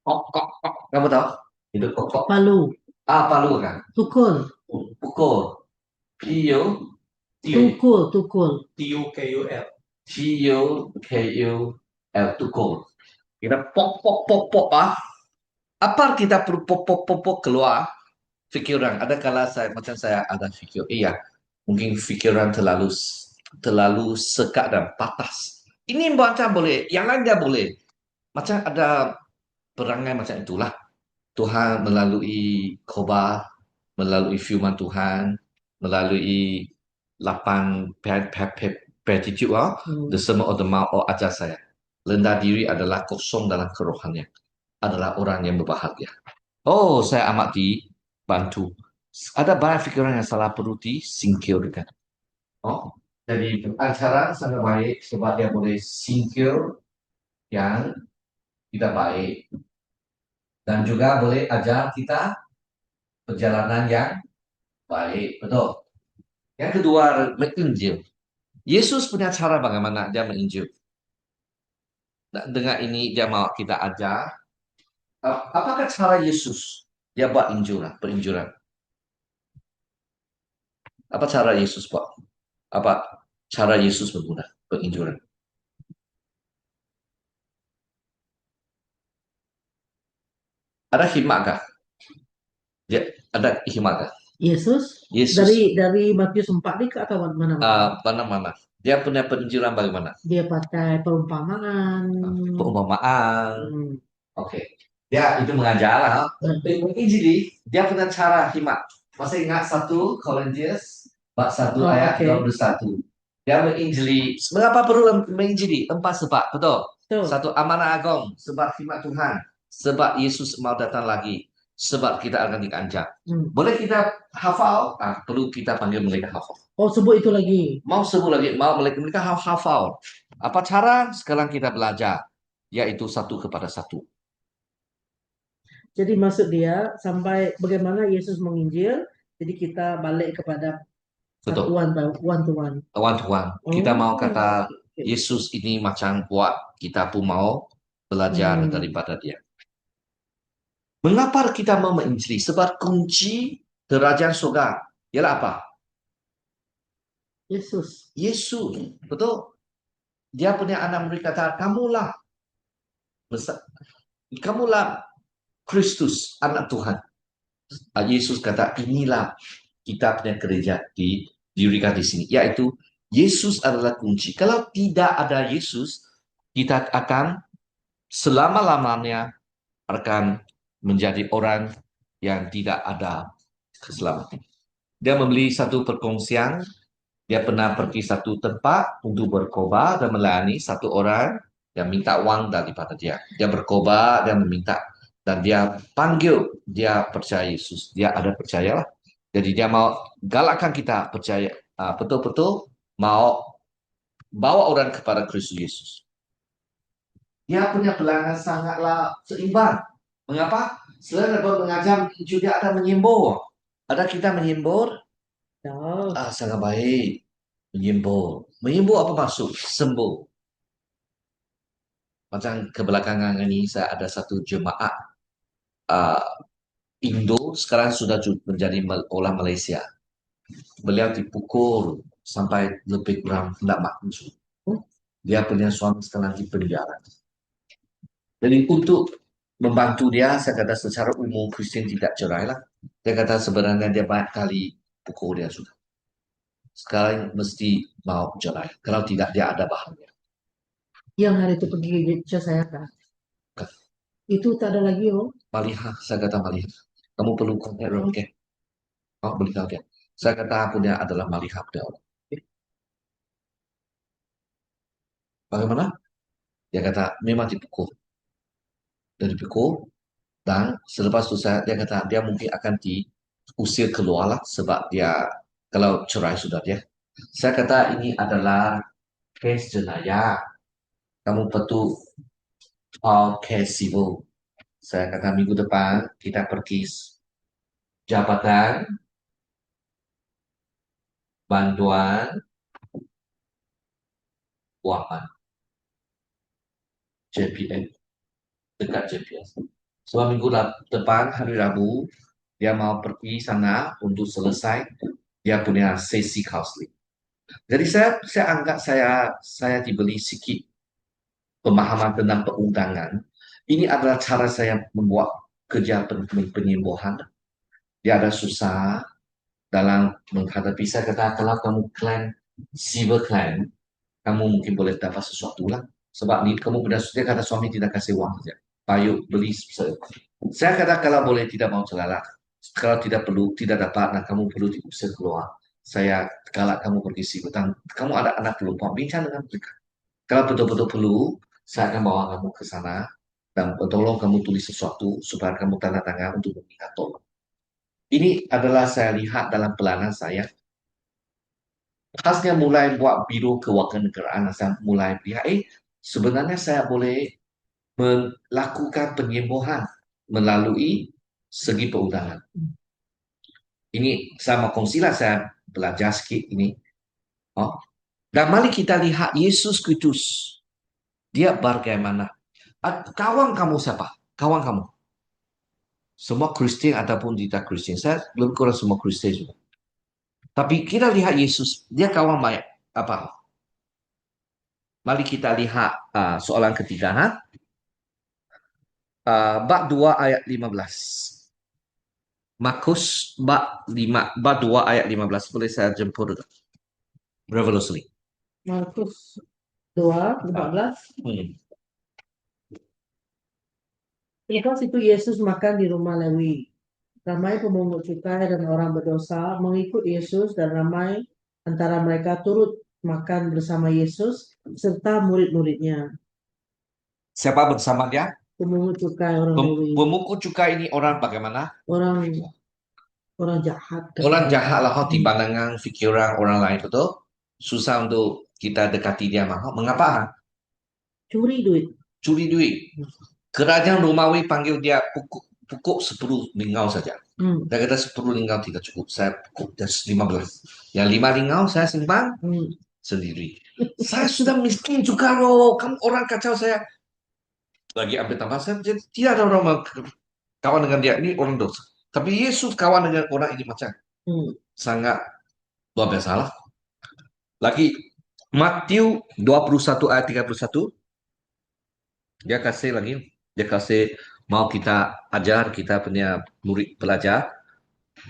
Kok, kok, kok. Kamu tahu? Itu kok, kok. Palu, Palu kan? tukul, Pukul. Tio, tukul. TUKUL. Tukul. Tukul. Kita pok, pok, pok, pok. Apa kita perlu pok, pok, pok, pok keluar? Fikiran. Ada kala saya, macam saya ada fikir. Iya, mungkin fikiran terlalu sekat dan patas. Ini macam boleh, yang lain dia boleh. Macam ada perangai macam itulah. Tuhan melalui khotbah, melalui firman Tuhan, melalui 8 beatitude, the Sermon on the Mount, ajar saya. Rendah diri adalah kosong dalam kerohanian. Adalah orang yang berbahagia. Oh, saya amat dibantu. Ada banyak fikiran yang salah perlu disingkirkan. Oh, jadi acara sangat baik sebab dia boleh singkir yang tidak baik. Dan juga boleh ajar kita perjalanan yang baik. Betul. Yang kedua, menginjil. Yesus punya cara bagaimana dia menginjil. Dengan ini dia mau kita ajar. Apakah cara Yesus dia buat perinjilan? Apa cara Yesus buat? Apa cara Yesus menggunakan penginjilan? Ada hikmat kah? Dia ada hikmat kah? Yesus Yesus dari Matius 4 nih ke atau mana-mana? mana-mana. Dia punya penginjilan bagaimana? Dia pakai perumpamaan. Perumpamaan. Hmm. Oke. Dia itu mengajar lah. Menginjili, dia punya cara hikmat. Masih ingat 1 Korintus bab 1 ayat 21. Dia menginjili. Mengapa perlu menginjili? 4 sebab, betul? Betul. 1, amanah agung, sebab hikmat Tuhan. Sebab Yesus mau datang lagi. Sebab kita akan dianjak. Boleh kita hafal? Perlu kita panggil mereka hafal. Oh, sebut itu lagi. Mau sebut lagi, mau mereka hafal. Apa cara? Sekarang kita belajar. Yaitu 1 kepada 1. Jadi maksud dia sampai bagaimana Yesus menginjil, jadi kita balik kepada Betul. one to one. Kita mau kata Yesus ini macam buat kita pun mau belajar daripada dia. Mengapa kita mau menginjili? Sebab kunci kerajaan surga ialah apa? Yesus. Betul. Dia punya anak murid kata, kamulah Kristus, anak Tuhan. Yesus kata, inilah kita punya gereja didirikan di sini. Yaitu, Yesus adalah kunci. Kalau tidak ada Yesus, kita akan selama-lamanya akan menjadi orang yang tidak ada keselamatan. Dia membeli satu perkongsian, dia pernah pergi satu tempat untuk berkhotbah dan melayani satu orang yang minta uang daripada dia. Dia berkhotbah, dia meminta, dan dia panggil, dia percaya Yesus. Dia ada percayalah. Jadi dia mau galakkan kita percaya, betul-betul mau bawa orang kepada Kristus Yesus. Dia punya pelanggan sangatlah seimbang. Mengapa? Selain dapat mengajar, juga ada menyimbol. Ada kita menyimbol, sangat baik. Menyimbol apa maksud? Sembuh. Macam kebelakangan ini saya ada satu jemaat Indo sekarang sudah menjadi orang Malaysia. Beliau dipukul sampai lebih kurang tidak maklum. Dia punya suami sekarang di penjara. Jadi untuk membantu dia, saya kata secara umum Kristen tidak cerai lah. Dia kata sebenarnya dia banyak kali pukul dia sudah. Sekarang mesti mau cerai. Kalau tidak dia ada bahannya. Yang hari itu pergi ke saya kan? Itu tak ada lagi Maliha, saya kata Maliha. Kamu perlu kontak Roke. Beli dia. Saya kata punya adalah Maliha. Bagaimana? Dia kata memang dipukul. Dan dipukul. Dan selepas itu dia kata dia mungkin akan diusir keluar lah sebab dia kalau cerai sudah dia. Saya kata ini adalah case jenayah. Kamu betul case civil. Saya kata minggu depan kita pergi jabatan bantuan keuangan JPN dekat JPS. Sebab minggu depan hari Rabu dia mau pergi sana untuk selesai dia punya sesi counseling. Jadi saya anggap saya diberi sedikit pemahaman tentang perundangan. Ini adalah cara saya membuat kerja penyembuhan. Dia ada susah dalam menghadapi saya kata kalau kamu klaim civil claim, kamu mungkin boleh dapat sesuatu lah. Sebab ni kamu sudah dia kata suami tidak kasih uang saja. Payu beli. Saya kata kalau boleh tidak mau celalah. Kalau tidak perlu, tidak dapat, dan kamu perlu diusir keluar. Saya galak kamu pergi civil. Dan kamu ada anak perempuan, bincang dengan mereka. Kalau betul-betul perlu, saya akan bawa kamu ke sana dan tolong kamu tulis sesuatu supaya kamu tanda tangan untuk meminta tolong. Ini adalah saya lihat dalam pelajaran saya. Khasnya mulai buat biro kewarganegaraan, saya mulai lihat, sebenarnya saya boleh melakukan penyembuhan melalui segi perundangan. Ini saya mau kongsilah, saya belajar sedikit ini. Oh. Dan mari kita lihat Yesus Kristus. Dia bagaimana? Kawan kamu siapa? Kawan kamu. Semua Kristen ataupun tidak Kristen. Saya lebih kurang semua Kristen juga. Tapi kita lihat Yesus, dia kawan banyak. Apa? Mari kita lihat soalan ketiga. Bab 2 ayat 15. Markus bab 2 ayat 15. Boleh saya jemput? Revolutionary. Markus 2:15. Lepas itu Yesus makan di rumah Lewi. Ramai pemungut cukai dan orang berdosa mengikut Yesus dan ramai antara mereka turut makan bersama Yesus serta murid-muridnya. Siapa bersama dia? Pemungut cukai orang Lewi. Pemungut cukai ini orang bagaimana? Orang jahat. Orang jahat lah timbang dengan fikiran orang lain, betul? Susah untuk kita dekati dia. Mengapa? Curi duit. Curi duit. Kerajaan Romawi panggil dia pukul 10 lingau saja. Dia kata 10 lingau tidak cukup. Saya pukul 15. Yang 5 lingau saya simpan sendiri. Saya sudah miskin juga loh. Kamu orang kacau saya. Lagi ambil tambah saya. Tidak ada orang kawan dengan dia. Ini orang dosa. Tapi Yesus kawan dengan orang ini macam sangat luar biasa lah. Lagi Matius 21 ayat 31. Dia kasih lagi. Dia kasih mau kita ajar kita punya murid pelajar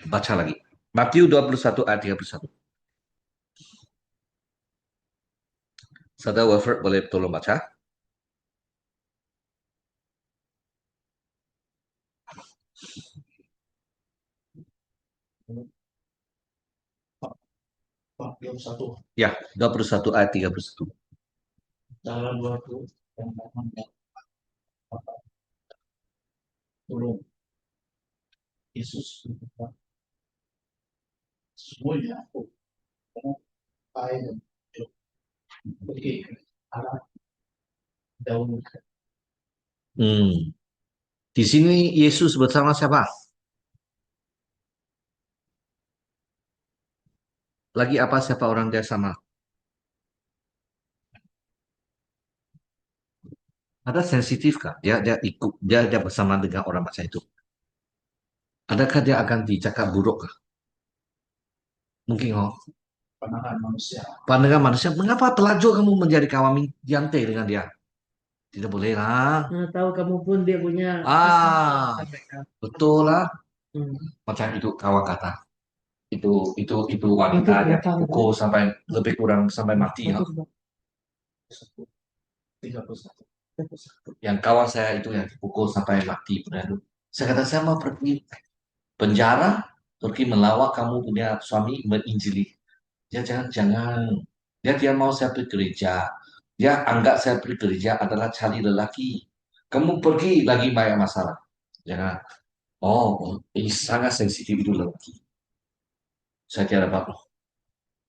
baca lagi. Matius 21 ayat 31. Saudara Wilfred boleh tolong baca? Ya, 21 ayat 31. Dalam waktu yang tolong Yesus semuanya aku baik dan pergi ke arah daun. Di sini Yesus bersama siapa? Lagi apa siapa orang dia sama? Ada sensitif kah? Dia ikut dia bersama dengan orang macam itu. Adakah dia akan dicakap buruk kah? Mungkin Pandangan manusia. Pandangan manusia, mengapa pelajur kamu menjadi kawan jantai dengan dia? Tidak boleh lah. Tahu kamu pun dia punya. Betul lah. Macam itu kawan kata. Itu wanita yang pukul sampai lebih kurang sampai mati. 31. Yang kawan saya itu yang dipukul sampai mati. Saya kata saya mau pergi penjara, pergi melawak kamu punya suami menginjili. Dia jangan. Dia mau saya pergi gereja. Dia anggap saya pergi gereja adalah cari lelaki. Kamu pergi lagi banyak masalah. Jangan. Oh, ini sangat sensitif itu lelaki. Saya tiada apa.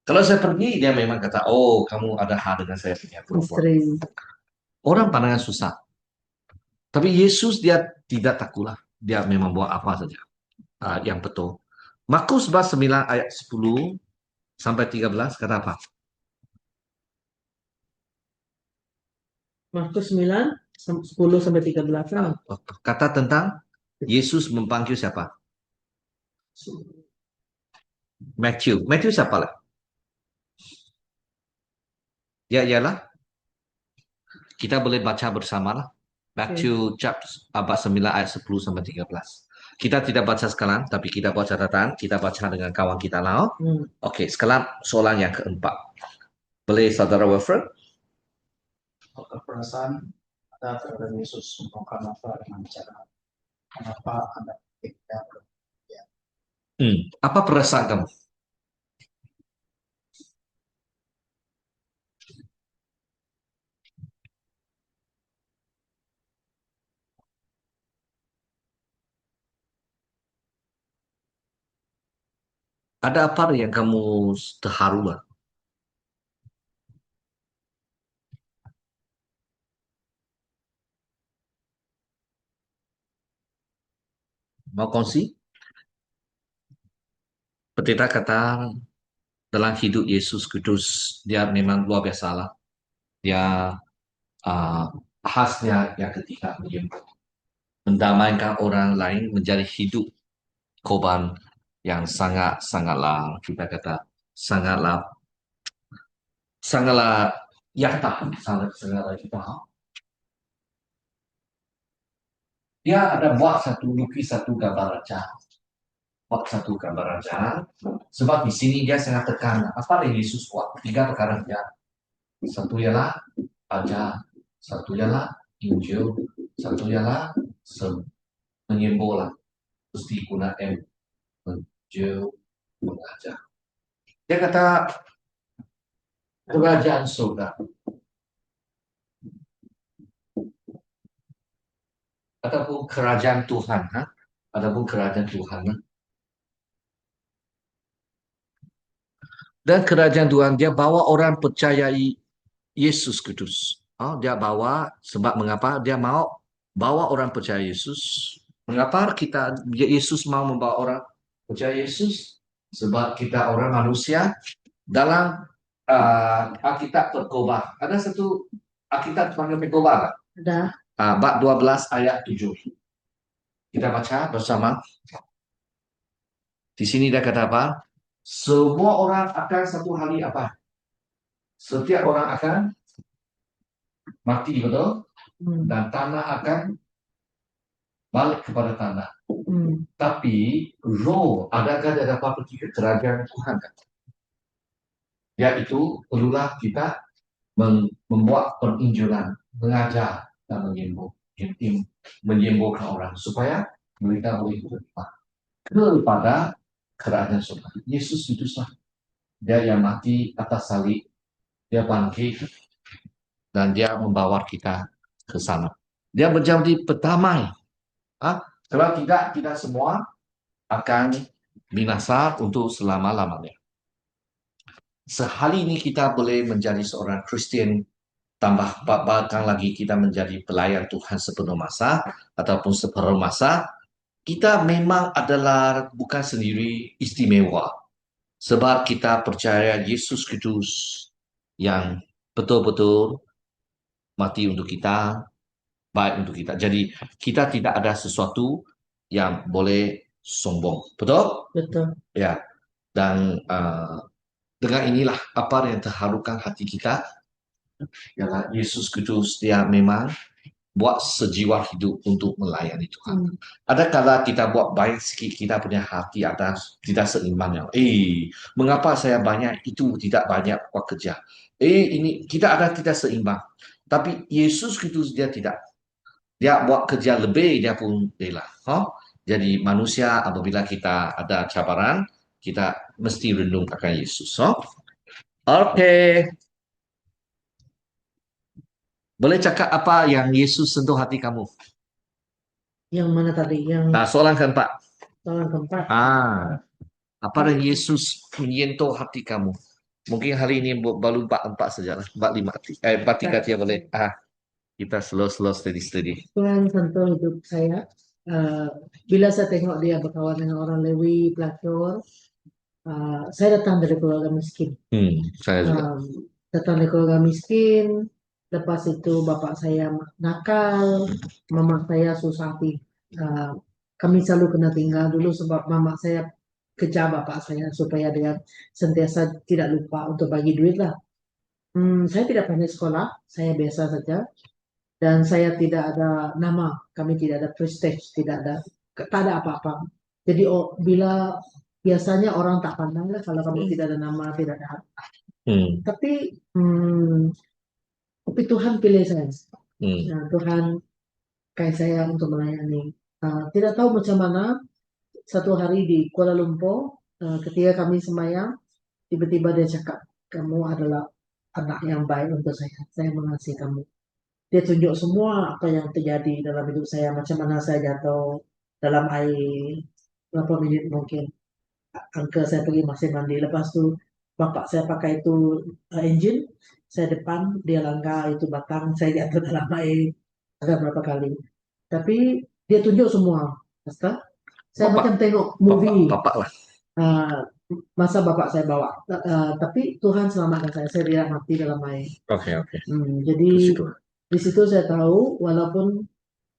Kalau saya pergi, dia memang kata, oh kamu ada hal dengan saya punya perempuan. Istri. Orang pandangan susah. Tapi Yesus dia tidak takutlah. Dia memang buat apa saja yang betul. Markus bab 9 ayat 10 sampai 13 kata apa? Markus 9, 10 sampai 13. Kata tentang Yesus memanggil siapa? Matthew. Matthew siapa lah? Ya, ialah. Kita boleh baca bersama lah. Matthew chapter abad 9 ayat 10 sampai 13. Kita tidak baca sekarang, tapi kita buat catatan. Kita baca dengan kawan kita lah. Okey, sekarang soalan yang keempat. Boleh saudara Wilfred? Apakah perasaan Anda terhadap Yesus merupakan apa dengan cara kenapa Anda tidak berpikir? Apa perasaan kamu? Ada apa yang kamu terharu lah? Mau kongsi? Pendeta kata dalam hidup Yesus Kristus dia memang luar biasa lah. Dia khasnya yang ketiga mendamaikan orang lain menjadi hidup korban yang sangatlah kita kata sangatlah nyata sangatlah kita. Dia ada buat lukis satu gambar raja. Buat satu gambar raja. Sebab di sini dia sangat tekan. Apa yang Yesus buat? 3 perkara dia. Satu ialah ajar. Satu ialah Injil. Satu ialah menyembol lah. Mesti guna Injil mengajar. Dia kata kerajaan surga ataupun kerajaan Tuhan, ataupun kerajaan Tuhan. Dan kerajaan Tuhan dia bawa orang percayai Yesus Kristus. Dia bawa sebab mengapa dia mau bawa orang percaya Yesus? Mengapa Yesus mau membawa orang percaya Yesus? Sebab kita orang manusia dalam Alkitab berkobar. Ada satu Alkitab panggil berkobar. Ada. Bab 12 ayat 7. Kita baca bersama. Di sini dia kata apa? Semua orang akan satu hari apa? Setiap orang akan mati, betul? Dan tanah akan balik kepada tanah. Tapi roh, adakah dia dapat pergi ke kerajaan Tuhan? Yaitu perlulah kita membuat penginjilan, mengajar dan menyembuhkan orang supaya mereka boleh berubah kepada kerajaan surga. Yesus Kristuslah dia yang mati atas salib, dia bangkit dan dia membawa kita ke sana. Dia menjadi pedamai. Kalau tidak, kita semua akan binasa untuk selama-lamanya. Sehari ini kita boleh menjadi seorang Kristian, tambah bahkan lagi kita menjadi pelayan Tuhan sepenuh masa ataupun separuh masa, kita memang adalah bukan sendiri istimewa. Sebab kita percaya Yesus Kristus yang betul-betul mati untuk kita, baik untuk kita. Jadi kita tidak ada sesuatu yang boleh sombong. Betul? Betul. Ya. Dan dengan inilah apa yang terharukan hati kita. Ialah Yesus Kristus dia memang buat sejiwa hidup untuk melayani Tuhan. Ada kala kita buat baik sikit, kita punya hati atas tidak seimbang. Mengapa saya banyak itu tidak banyak buat kerja? Ini kita ada tidak seimbang. Tapi Yesus Kristus dia tidak. Dia buat kerja lebih, dia pun rela. Jadi manusia apabila kita ada cabaran, kita mesti renung akan Yesus. Okey. Boleh cakap apa yang Yesus sentuh hati kamu? Yang mana tadi? Soalan keempat. Soalan keempat. Apa yang Yesus menyentuh hati kamu? Mungkin hari ini baru 4 saja lah. 4 5 4 3 dia boleh. Kita slow steady steady. Tuhan sentuh hidup saya. Eh, Bila saya tengok dia berkawan dengan orang Lewi, pelacur, saya datang dari keluarga miskin. Saya juga. Datang dari keluarga miskin, lepas itu bapak saya nakal, mama saya susah hati. Eh, Kami selalu kena tinggal dulu sebab mama saya kejar bapak saya supaya dia sentiasa tidak lupa untuk bagi duit lah. Saya tidak pandai sekolah, saya biasa saja. Dan saya tidak ada nama, kami tidak ada prestige, tak ada apa-apa. Jadi bila biasanya orang tak pandang lah kalau kamu tidak ada nama, tidak ada harta. Tapi hmm, tapi Tuhan pilih saya. Nah, Tuhan kayak saya untuk melayani. Tidak tahu macam mana satu hari di Kuala Lumpur, ketika kami semayang, tiba-tiba dia cakap, kamu adalah anak yang baik untuk saya mengasihi kamu. Dia tunjuk semua apa yang terjadi dalam hidup saya, macam mana saya jatuh dalam air berapa minit mungkin. Angka saya pergi masih mandi. Lepas tu bapak saya pakai itu engine, saya depan, dia langgar itu batang, saya jatuh dalam air ada berapa kali. Tapi dia tunjuk semua, Pastor. Saya Bapak, macam tengok movie. bapak lah. uh, Masa bapak saya bawa. Tapi Tuhan selamatkan saya tidak mati dalam air. Oke. Jadi Puji Tuhan. di situ saya tahu walaupun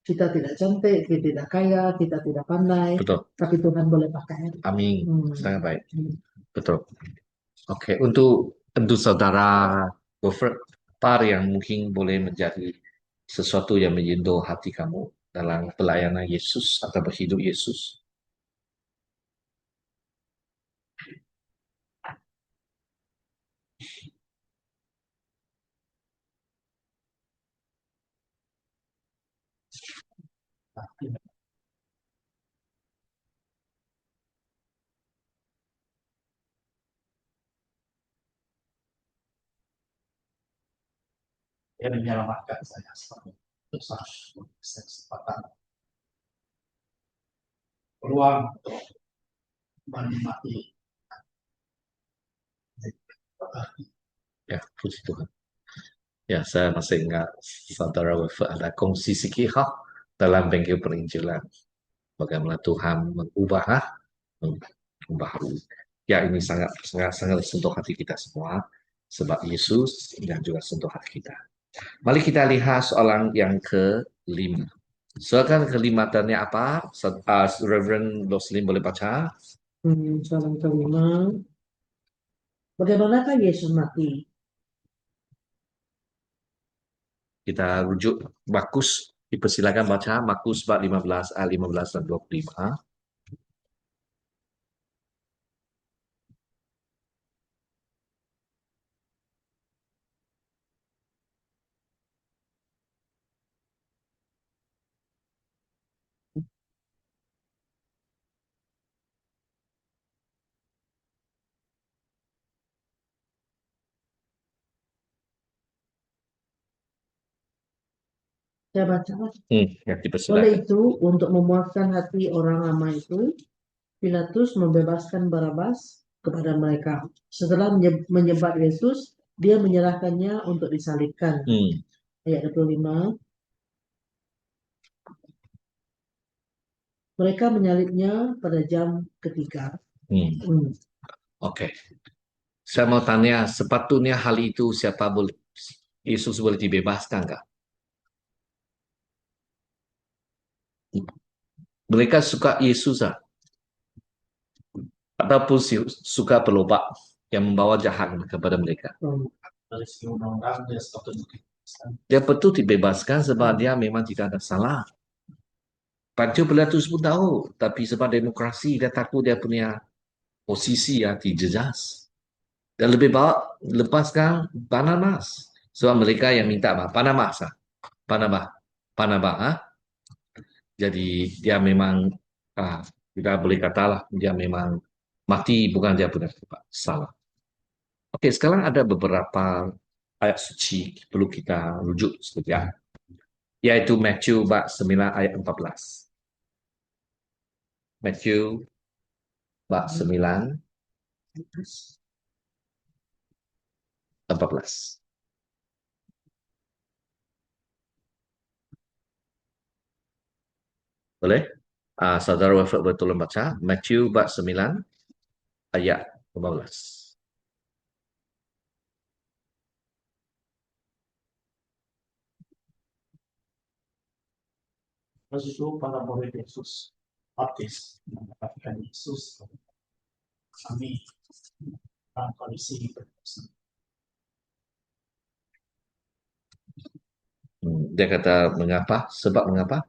kita tidak cantik, kita tidak kaya, kita tidak pandai, Betul. tapi Tuhan boleh pakai. Amin. Sangat baik. Hmm. Betul. Oke, untuk saudara Wilfred, apa yang mungkin boleh menjadi sesuatu yang menyentuh hati kamu dalam pelayanan Yesus atau berhidup Yesus? Dia menyelamatkan saya selama satu kesempatan peluang untuk menikmati. Ya, puji Tuhan. Ya, saya masih ingat saudara Wilfred ada kongsi sikit dalam bengkel perinjilan. Bagaimana Tuhan membaharui. Ya, ini sangat sentuh hati kita semua. Sebab Yesus dan juga sentuh hati kita. Mari kita lihat soalan yang kelima. Soalan kelima tanya apa? Reverend Roslyn boleh baca? Soalan kelima. Bagaimanakah Yesus mati? Kita rujuk Markus. Dipersilakan baca Markus bab 15 ayat 15 dan 25. Saya baca. Ya, Oleh dipersilakan. itu, untuk memuaskan hati orang ramai itu, Pilatus membebaskan Barabas kepada mereka. Setelah menyebat Yesus, dia menyerahkannya untuk disalibkan. Ayat 25. Mereka menyalibnya pada jam ketiga. Oke. Saya mau tanya, sepatutnya hal itu Yesus boleh dibebaskan nggak? Mereka suka Yesus ataupun suka pelobak yang membawa jahat kepada mereka. Dari segi undang-undang dia sepatutnya dibebaskan. Dia betul dibebaskan sebab dia memang tidak ada salah. Pancung Pilatus pun tahu, tapi sebab demokrasi dia takut dia punya posisi yang dijejas. Dan lebih baik lepaskan Barnabas. Sebab mereka yang minta Barnabas. Barnabas. Jadi dia memang kita boleh katalah dia memang mati bukan dia punya salah. Okey, sekarang ada beberapa ayat suci perlu kita rujuk sekejap. Yaitu Matthew bab 9 ayat 14. Matthew bab 9 14. Boleh? Saudara Wilfred boleh tolong baca Matthew bab 9 ayat 15. Lalu itu para murid Yesus baptis mendapatkan Yesus kami dalam kondisi berdosa. Dia kata mengapa? Sebab mengapa?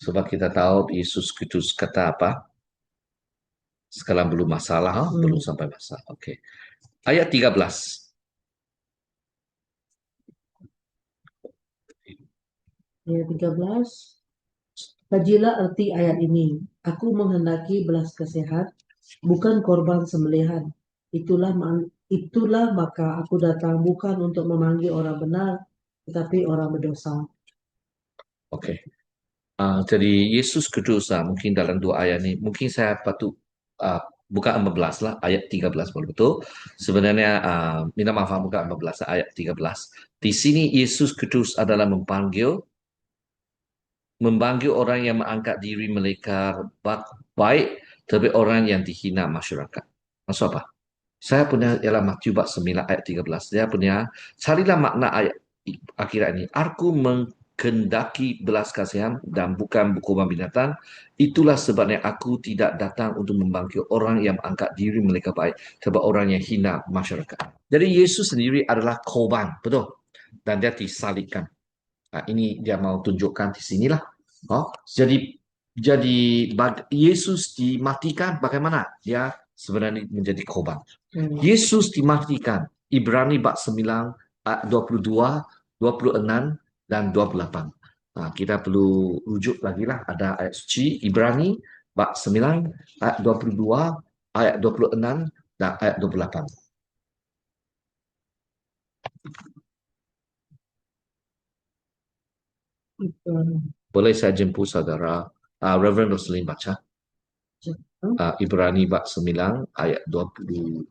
Sebab kita tahu Yesus Kristus kata apa? Sekarang belum masalah, belum sampai masalah. Okey. Ayat 13. Ayat 13. Kajilah arti ayat ini. Aku menghendaki belas kasihan, bukan korban sembelihan. Itulah maka aku datang bukan untuk memanggil orang benar, tetapi orang berdosa. Okey. Jadi Yesus Kristus mungkin dalam dua ayat ini, mungkin saya patut buka 14 lah, ayat 13 baru betul. Sebenarnya, minta maaf, buka 14, ayat 13. Di sini Yesus Kristus adalah memanggil orang yang mengangkat diri mereka baik, tapi orang yang dihina masyarakat. Maksud apa? Saya punya ialah Matius bab 9 ayat 13. Dia punya carilah makna ayat akhirat ini. Aku menghendaki belas kasihan dan bukan hukuman binatang. Itulah sebabnya aku tidak datang untuk membangkit orang yang angkat diri mereka baik, sebab orang yang hina masyarakat. Jadi Yesus sendiri adalah korban, betul? Dan dia disalibkan. Ini dia mau tunjukkan di sinilah. Jadi Yesus dimatikan bagaimana? Dia sebenarnya menjadi korban. Yesus dimatikan. Ibrani bab 9 ayat 22, 26 dan 28. Kita perlu rujuk lagi lah, ada ayat suci Ibrani bab 9 ayat 22, ayat 26 dan ayat 28. Boleh saya jemput saudara Reverend Roslin baca Ibrani bab 9 ayat 22,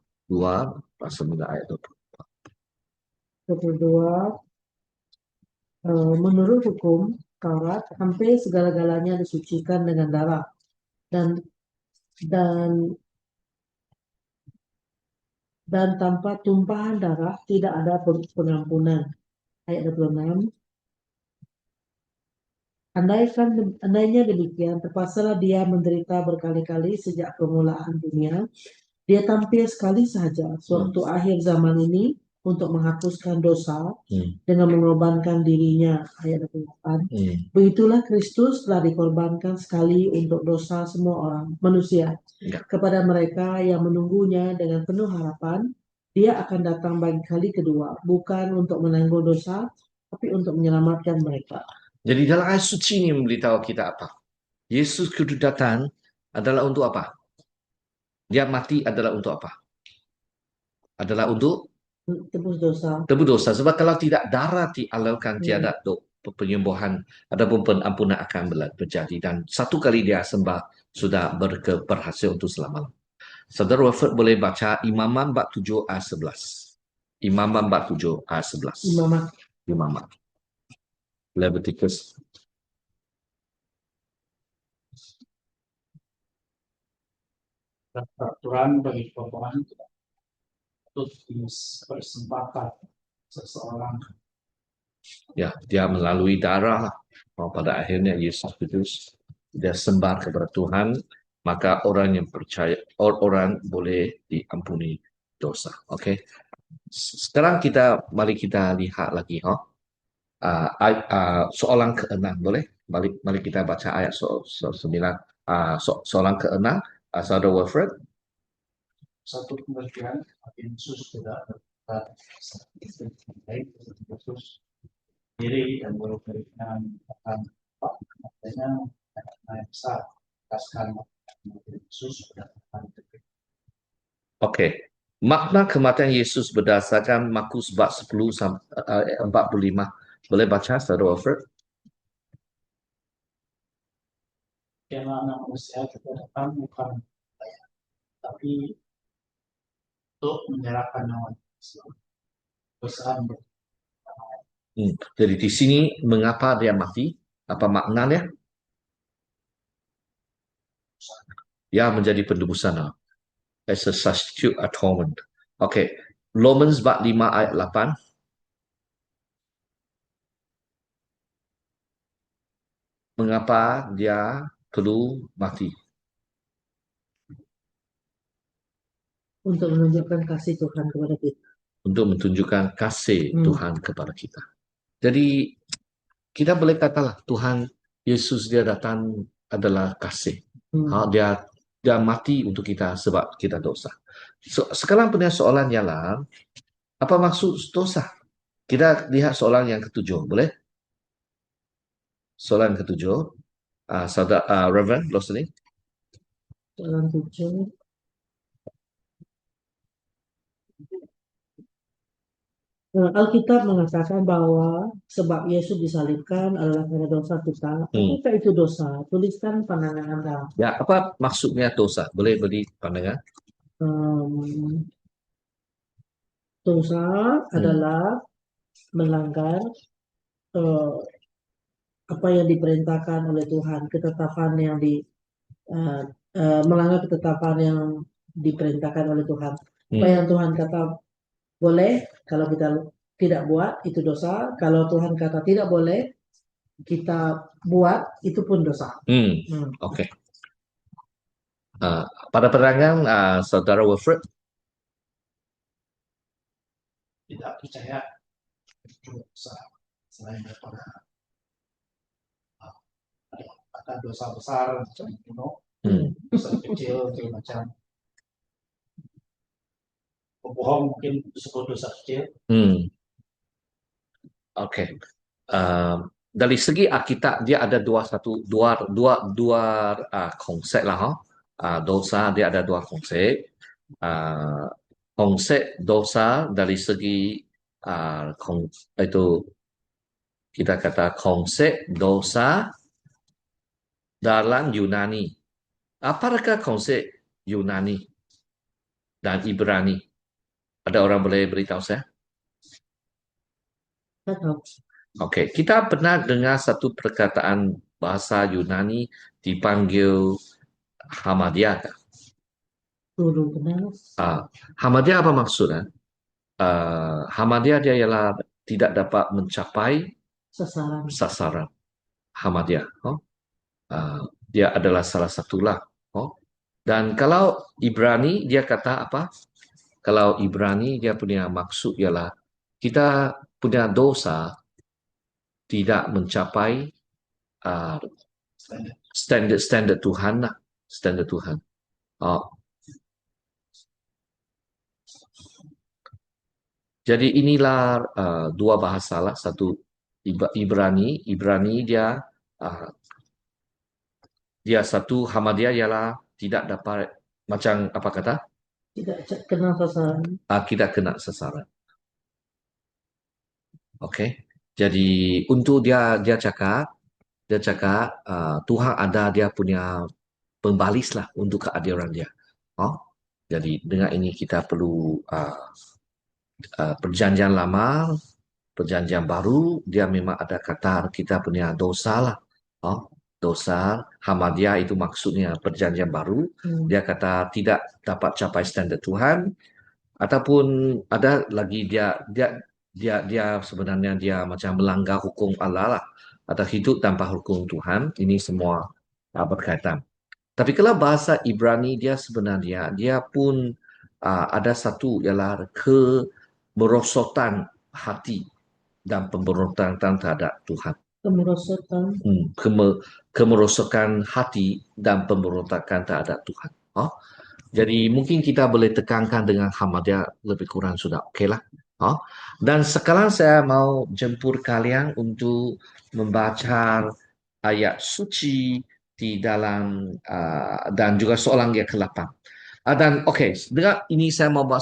bab 9 ayat 22. Menurut hukum Taurat, hampir segala-galanya disucikan dengan darah, dan dan tanpa tumpahan darah tidak ada pengampunan. Ayat 26. Andainya demikian, terpaksalah dia menderita berkali-kali sejak permulaan dunia. Dia tampil sekali saja sewaktu akhir zaman ini untuk menghapuskan dosa dengan mengorbankan dirinya. Ayat 28. Begitulah Kristus telah dikorbankan sekali untuk dosa semua orang manusia. Kepada mereka yang menunggunya dengan penuh harapan, dia akan datang bagi kali kedua, bukan untuk menanggung dosa, tapi untuk menyelamatkan mereka. Jadi dalam ayat suci ini memberitahu kita apa? Yesus Kristus datang adalah untuk apa? Dia mati adalah untuk apa? Adalah untuk Tebus dosa. tebus dosa. Sebab kalau tidak darah dialirkan, tiada penyembuhan ataupun pengampunan akan terjadi. Dan satu kali dia sembah sudah berhasil untuk selama-lamanya. Saudara Wilfred boleh baca Imaman bab 7 ayat 11. Imaman bab 7 ayat 11. Imamat. Leviticus. Dan peraturan bagi perempuan untuk dipersembahkan seseorang. Ya, dia melalui darah. Pada akhirnya Yesus Kristus dia sembah kepada Tuhan, maka orang yang percaya, orang boleh diampuni dosa. Okey. Sekarang mari kita lihat lagi, soalan ke-6 boleh? Mari kita baca ayat 9. Soalan ke-6, Saudara Wilfred. Satu pengertian Yesus tidak berkata baik Yesus diri dan memberikan akan katanya yang besar kaskan Yesus berdasarkan Okey. Makna kematian Yesus berdasarkan Markus bab 10 sampai 45. Boleh baca, Saudara Wilfred? karena anak manusia kita datang bukan tapi untuk menyerahkan nyawa pesan Jadi di sini mengapa dia mati? Apa maknanya? Dia menjadi penebusan as a substitute atonement. Okey. Romans bab 5 ayat 8. Mengapa dia perlu mati? untuk menunjukkan kasih Tuhan kepada kita. Untuk menunjukkan kasih Hmm. Tuhan kepada kita. Jadi kita boleh katalah Tuhan Yesus dia datang adalah kasih. Dia mati untuk kita sebab kita dosa. Sekarang punya soalan ialah apa maksud dosa? Kita lihat soalan yang ketujuh, boleh? Soalan ketujuh, saudara Reverend Losli. Soalan 7. Alkitab mengatakan bahwa sebab Yesus disalibkan adalah karena dosa kita. Apakah itu dosa? Tuliskan pandangan Anda. Ya, apa maksudnya dosa? Boleh beri pandangan? Dosa adalah melanggar apa yang diperintahkan oleh Tuhan, ketetapan yang melanggar ketetapan yang diperintahkan oleh Tuhan. Apa yang Tuhan kata boleh, kalau kita tidak buat itu dosa. Kalau Tuhan kata tidak boleh, kita buat itu pun dosa. Okey. Pada pandangan saudara Wilfred, tidak percaya dosa selain daripada ada dosa besar macam bunuh, dosa kecil macam berbohong mungkin disebut dosa kecil. Okey. Dari segi Alkitab dia ada dua konsep lah. Dosa dia ada dua konsep. Konsep dosa dari segi itu kita kata konsep dosa dalam Yunani. Apakah konsep Yunani dan Ibrani? Ada orang boleh beritahu saya? Okey, kita pernah dengar satu perkataan bahasa Yunani dipanggil Hamadiyah. Hamadiyah apa maksudnya? Hamadiyah dia ialah tidak dapat mencapai sasaran. Hamadiyah. Dia adalah salah satulah. Dan kalau Ibrani dia kata apa? Kalau Ibrani dia punya maksud ialah kita punya dosa tidak mencapai standard Tuhan lah. Standard Tuhan. Jadi inilah dua bahasa lah. Satu Ibrani. Ibrani dia satu Hamadiyah ialah tidak dapat macam apa kata? Tidak kena sasaran. Tidak kena sasaran. Okey. Jadi untuk dia cakap Tuhan ada dia punya pembalis lah untuk keadilan dia. Jadi dengan ini kita perlu perjanjian lama, perjanjian baru, dia memang ada kata kita punya dosa lah. Dosa, Hamadiyah itu maksudnya perjanjian baru. Dia kata tidak dapat capai standard Tuhan. Ataupun ada lagi dia sebenarnya dia macam melanggar hukum Allah lah. Atau hidup tanpa hukum Tuhan. Ini semua berkaitan. Tapi kalau bahasa Ibrani dia sebenarnya dia pun ada satu ialah kemerosotan hati dan pemberontakan terhadap Tuhan. Kemerosokan hati dan pemberontakan terhadap Tuhan. Jadi mungkin kita boleh tekankan dengan Hamadiyah lebih kurang sudah okey lah. Dan sekarang saya mau jemput kalian untuk membaca ayat suci di dalam dan juga soalan yang ke-8. Dan okey, dengan ini saya mau buat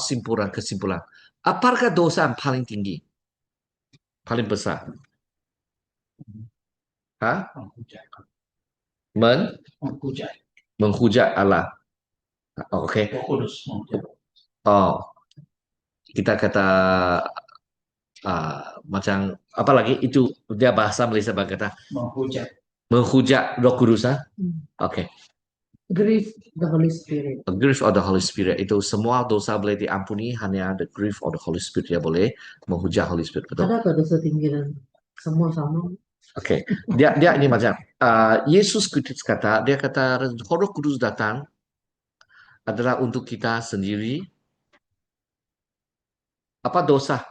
kesimpulan. Apakah dosa yang paling tinggi? Paling besar? Menghujat Allah. Okey. kita kata macam apa lagi itu dia bahasa Malaysia berkata menghujat. menghujat Roh Kudus. Hmm. Oke. Grieve the Holy Spirit. The grief of the Holy Spirit itu semua dosa boleh diampuni, hanya the grief of the Holy Spirit yang boleh menghujat Holy Spirit, betul? Ada dosa tinggiran? Semua sama. Oke. Dia ini macam Yesus Kristus kata, dia kata Roh Kudus datang adalah untuk kita sendiri. Apa dosa?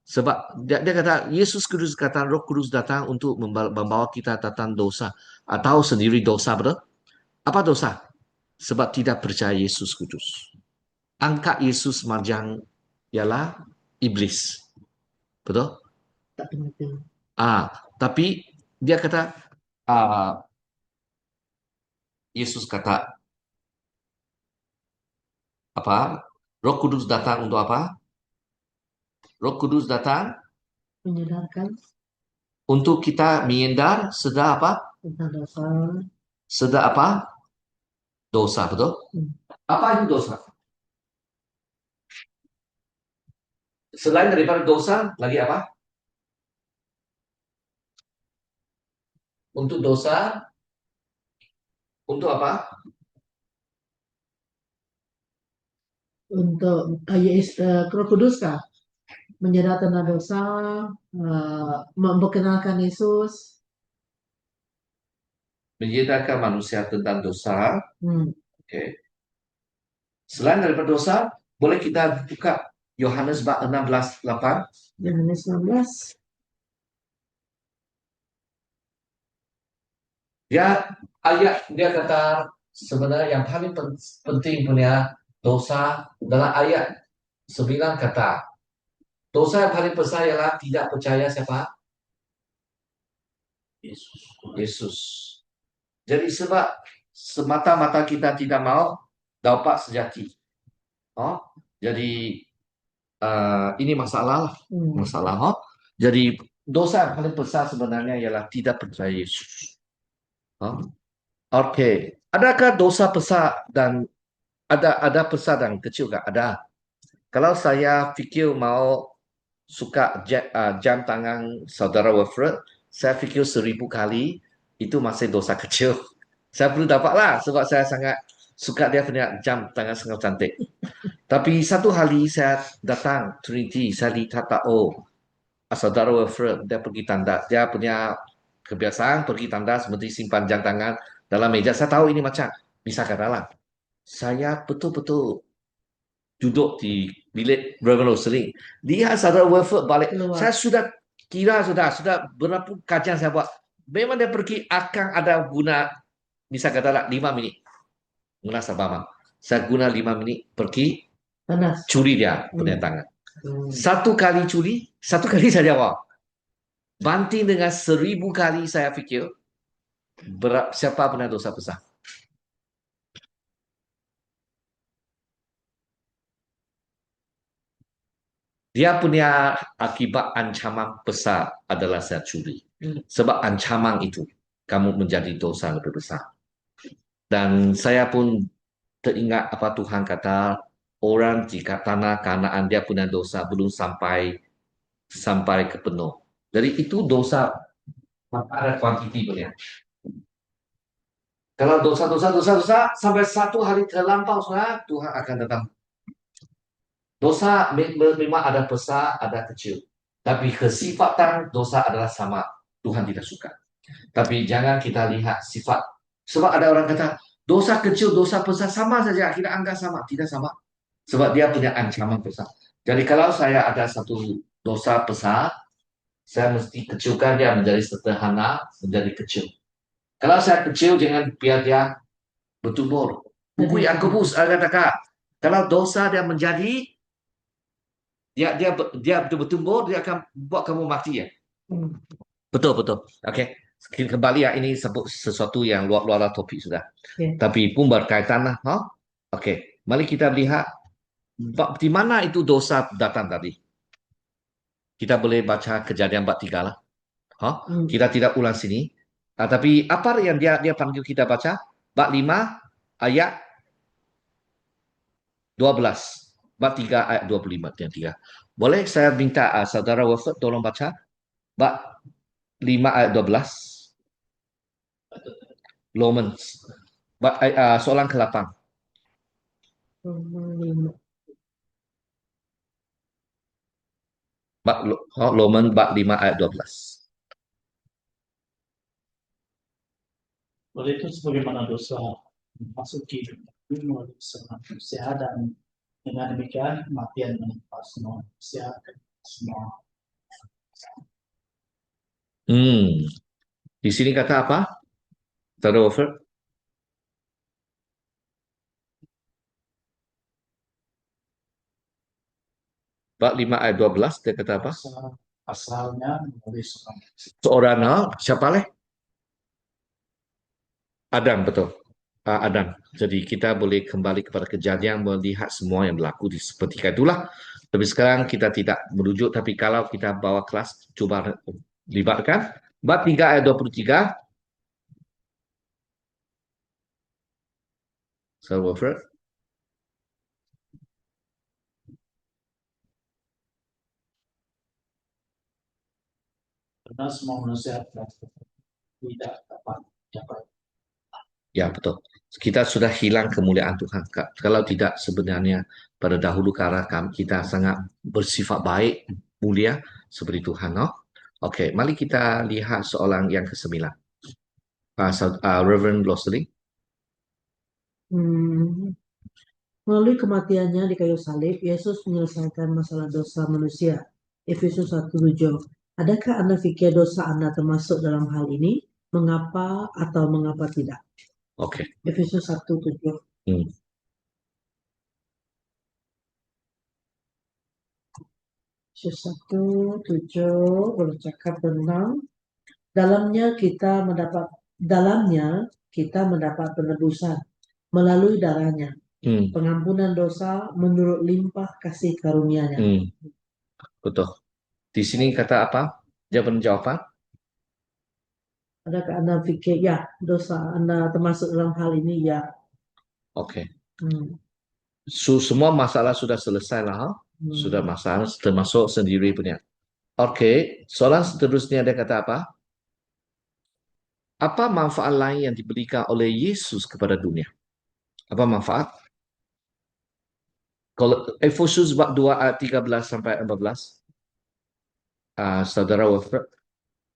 Sebab dia kata Yesus Kristus kata Roh Kudus datang untuk membawa kita datang dosa atau sendiri dosa, betul? Apa dosa? Sebab tidak percaya Yesus Kristus. Angkat Yesus macam ialah iblis. Betul? Tak penting. Tapi dia kata Yesus kata apa? Roh Kudus datang untuk apa? Roh Kudus datang Menyadarkan untuk kita menyadar sedar apa? tentang dosa. Sedar apa? Dosa, betul? Apa itu dosa? Selain daripada dosa, lagi apa? Untuk dosa, untuk apa? Untuk Roh Kudus kah? Menyadar tentang dosa, memperkenalkan Yesus. Menyadarkan manusia tentang dosa. Hmm. Okay. Selain daripada dosa, boleh kita buka Yohanes bab 16:8. Yohanes 16. Dia kata sebenarnya yang paling penting punya dosa dalam ayat 9 kata dosa yang paling besar ialah tidak percaya siapa? Yesus. Jadi sebab semata-mata kita tidak mau dapat sejati. Jadi ini masalah. Jadi dosa yang paling besar sebenarnya ialah tidak percaya Yesus. Okey. Adakah dosa besar dan ada besar dan kecil tak? Ada. Kalau saya fikir mau suka jam tangan saudara Wilfred, saya fikir 1000 kali itu masih dosa kecil. Saya perlu dapatlah sebab saya sangat suka dia punya jam tangan sangat cantik. Tapi satu hari saya datang Trinity, saya lihat saudara Wilfred dia pergi tandas, dia punya kebiasaan pergi tandas seperti simpan jam tangan dalam meja. Saya tahu ini macam bisa katalah. Saya betul-betul duduk di bilik Reverend Seling. Lihat saudara Wilfred balik. Keluar. Saya sudah kira sudah berapa kajian saya buat. Memang dia pergi akan ada guna bisa katalah 5 minit. Guna sabama. Saya guna 5 minit pergi Panas. curi dia punya tangan. Satu kali curi, satu kali saya jawab. Banting dengan 1000 kali saya fikir siapa punya dosa besar. Dia punya akibat ancaman besar adalah saya curi. Sebab ancaman itu kamu menjadi dosa lebih besar. Dan saya pun teringat apa Tuhan kata, orang jika tanah Kanaan dia punya dosa belum sampai ke penuh. Jadi itu dosa ada kuantiti punya. Kalau dosa sampai satu hari terlampau Tuhan akan datang. Dosa memang ada besar, ada kecil. Tapi kesifatan dosa adalah sama. Tuhan tidak suka. Tapi jangan kita lihat sifat. Sebab ada orang kata, dosa kecil, dosa besar sama saja. Kita anggap sama. Tidak sama. Sebab dia punya ancaman besar. Jadi kalau saya ada satu dosa besar, saya mesti kecilkan dia menjadi sederhana, menjadi kecil. Kalau saya kecil, jangan biar dia bertumbuh. Buku Yakobus katakan, kalau dosa dia menjadi dia bertumbuh, dia akan buat kamu mati ya. Betul. Okey. Kembali ya, ini sebut sesuatu yang luar topik sudah. Tapi pun berkaitan lah. Okey. Mari kita lihat di mana itu dosa datang tadi. Kita boleh baca Kejadian bab 3 lah. Kita tidak ulang sini. Tapi apa yang dia panggil kita baca? Bab 5 ayat 12. bab 3 ayat 25 dan 3. Boleh saya minta saudara Wilford tolong baca bab 5 ayat 12. Romans soalan ke-8. Romans bab 5 ayat 12. Oleh itu sebagaimana dosa memasuki dunia melalui seorang manusia dan dengan demikian kematian menimpa semua manusia dan semua. Di sini kata apa? Saudara Wilford? Bab 5 ayat 12 dia kata apa? Asalnya melalui seorang Seorang siapa leh? Adam, betul. Adam. Jadi kita boleh kembali kepada kejadian melihat semua yang berlaku di seperti itulah. Tapi sekarang kita tidak merujuk, tapi kalau kita bawa kelas, cuba libatkan. Bab 3 ayat 23. Sir Wilfred. karena semua manusia tidak dapat. Ya, betul. Kita sudah hilang kemuliaan Tuhan. Kalau tidak sebenarnya pada dahulu kala kita sangat bersifat baik, mulia seperti Tuhan. No? Okey, mari kita lihat soalan yang ke-9. Reverend Blossely. Melalui kematiannya di kayu salib, Yesus menyelesaikan masalah dosa manusia. Efesus 1:7. Adakah Anda pikir dosa Anda termasuk dalam hal ini? Mengapa atau mengapa tidak? Okey. Efesus 1:7. Efesus 1:7 bercakap tentang dalamnya kita mendapat penebusan melalui darahnya. Pengampunan dosa menurut limpah kasih karunia-Nya. Betul. Di sini kata apa? Jawaban. Adakah Anda pikir ya dosa Anda termasuk dalam hal ini? Ya. Okey. Semua masalah sudah selesai lah. Sudah masalah termasuk sendiri punya. Okey. Soalan seterusnya dia kata apa? Apa manfaat lain yang diberikan oleh Yesus kepada dunia? Apa manfaat? Kalau Efesus bab 2 ayat 13 sampai 14. Saudara Wilfred.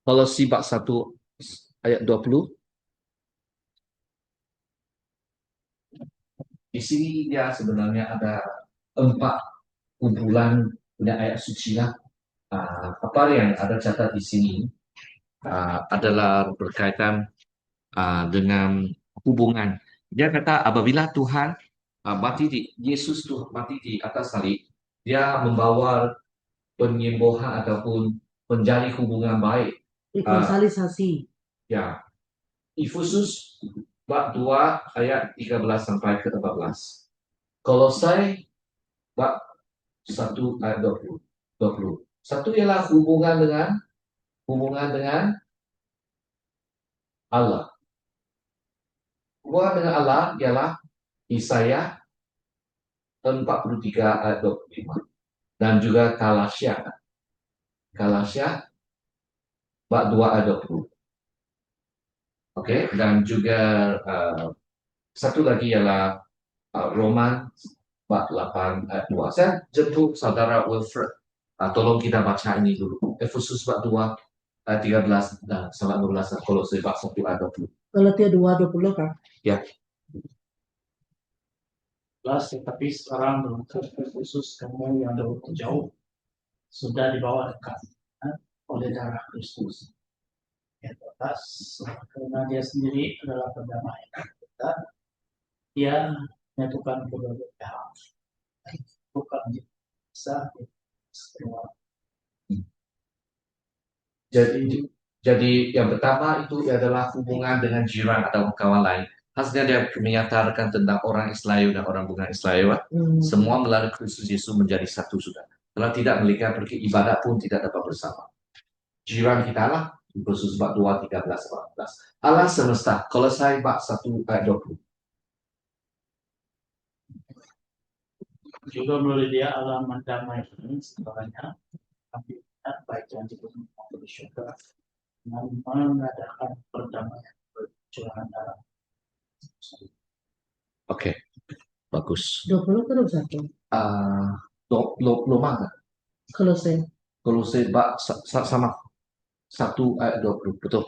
Kalau si bab 1 ayat 20. Di sini dia sebenarnya ada 4 kumpulan punya ayat suci lah. Apa yang ada catat di sini adalah berkaitan dengan hubungan. Dia kata apabila Tuhan Yesus Tuhan mati di atas salib, dia membawa penyembuhan ataupun menjadi hubungan baik. Rekonsiliasi. Ya. Efesus bab 2 ayat 13 sampai ke 14. Kolosai bab 1 ayat 20. Satu ialah hubungan dengan Allah. Hubungan dengan Allah ialah Yesaya 43 ayat 25 dan juga Galasya bab 2 ayat 20. Okey, dan juga satu lagi ialah Roman bab 8 ayat 2. Saya jemput saudara Wilfred. Tolong kita baca ini dulu. Efesus bab 2 ayat 13 dan sampai 12 dan Kolose bab 1 ayat 20. Galatia 2:20 kan? Ya. Tetapi sekarang dalam khusus kamu yang dahulu jauh sudah dibawa dekat oleh darah Kristus. Yang atas karena dia sendiri adalah perdamaian kita. Dia menyatukan berbagai hal. Bukan bisa semua. Jadi yang pertama itu adalah hubungan dengan jiran atau kawan lain. Hasilnya dia menyatakan tentang orang Israel dan orang bukan Israel. Semua melalui Kristus Yesus menjadi satu sudah. Kalau tidak mereka pergi ibadat pun tidak dapat bersama. Jiran kita lah. Efesus bab 2, 13, 14. Allah semesta. Kolosai bab 1 ayat 20. Juga melalui dia Allah mendamaikan segalanya. Kami ingat baik yang disebut di syurga dengan mengadakan perdamaian perjuangan dalam. Oke, bagus. 20 ke 21. Ah, Loma nggak? Kolose. Kolose sama 1 ayat 20, betul.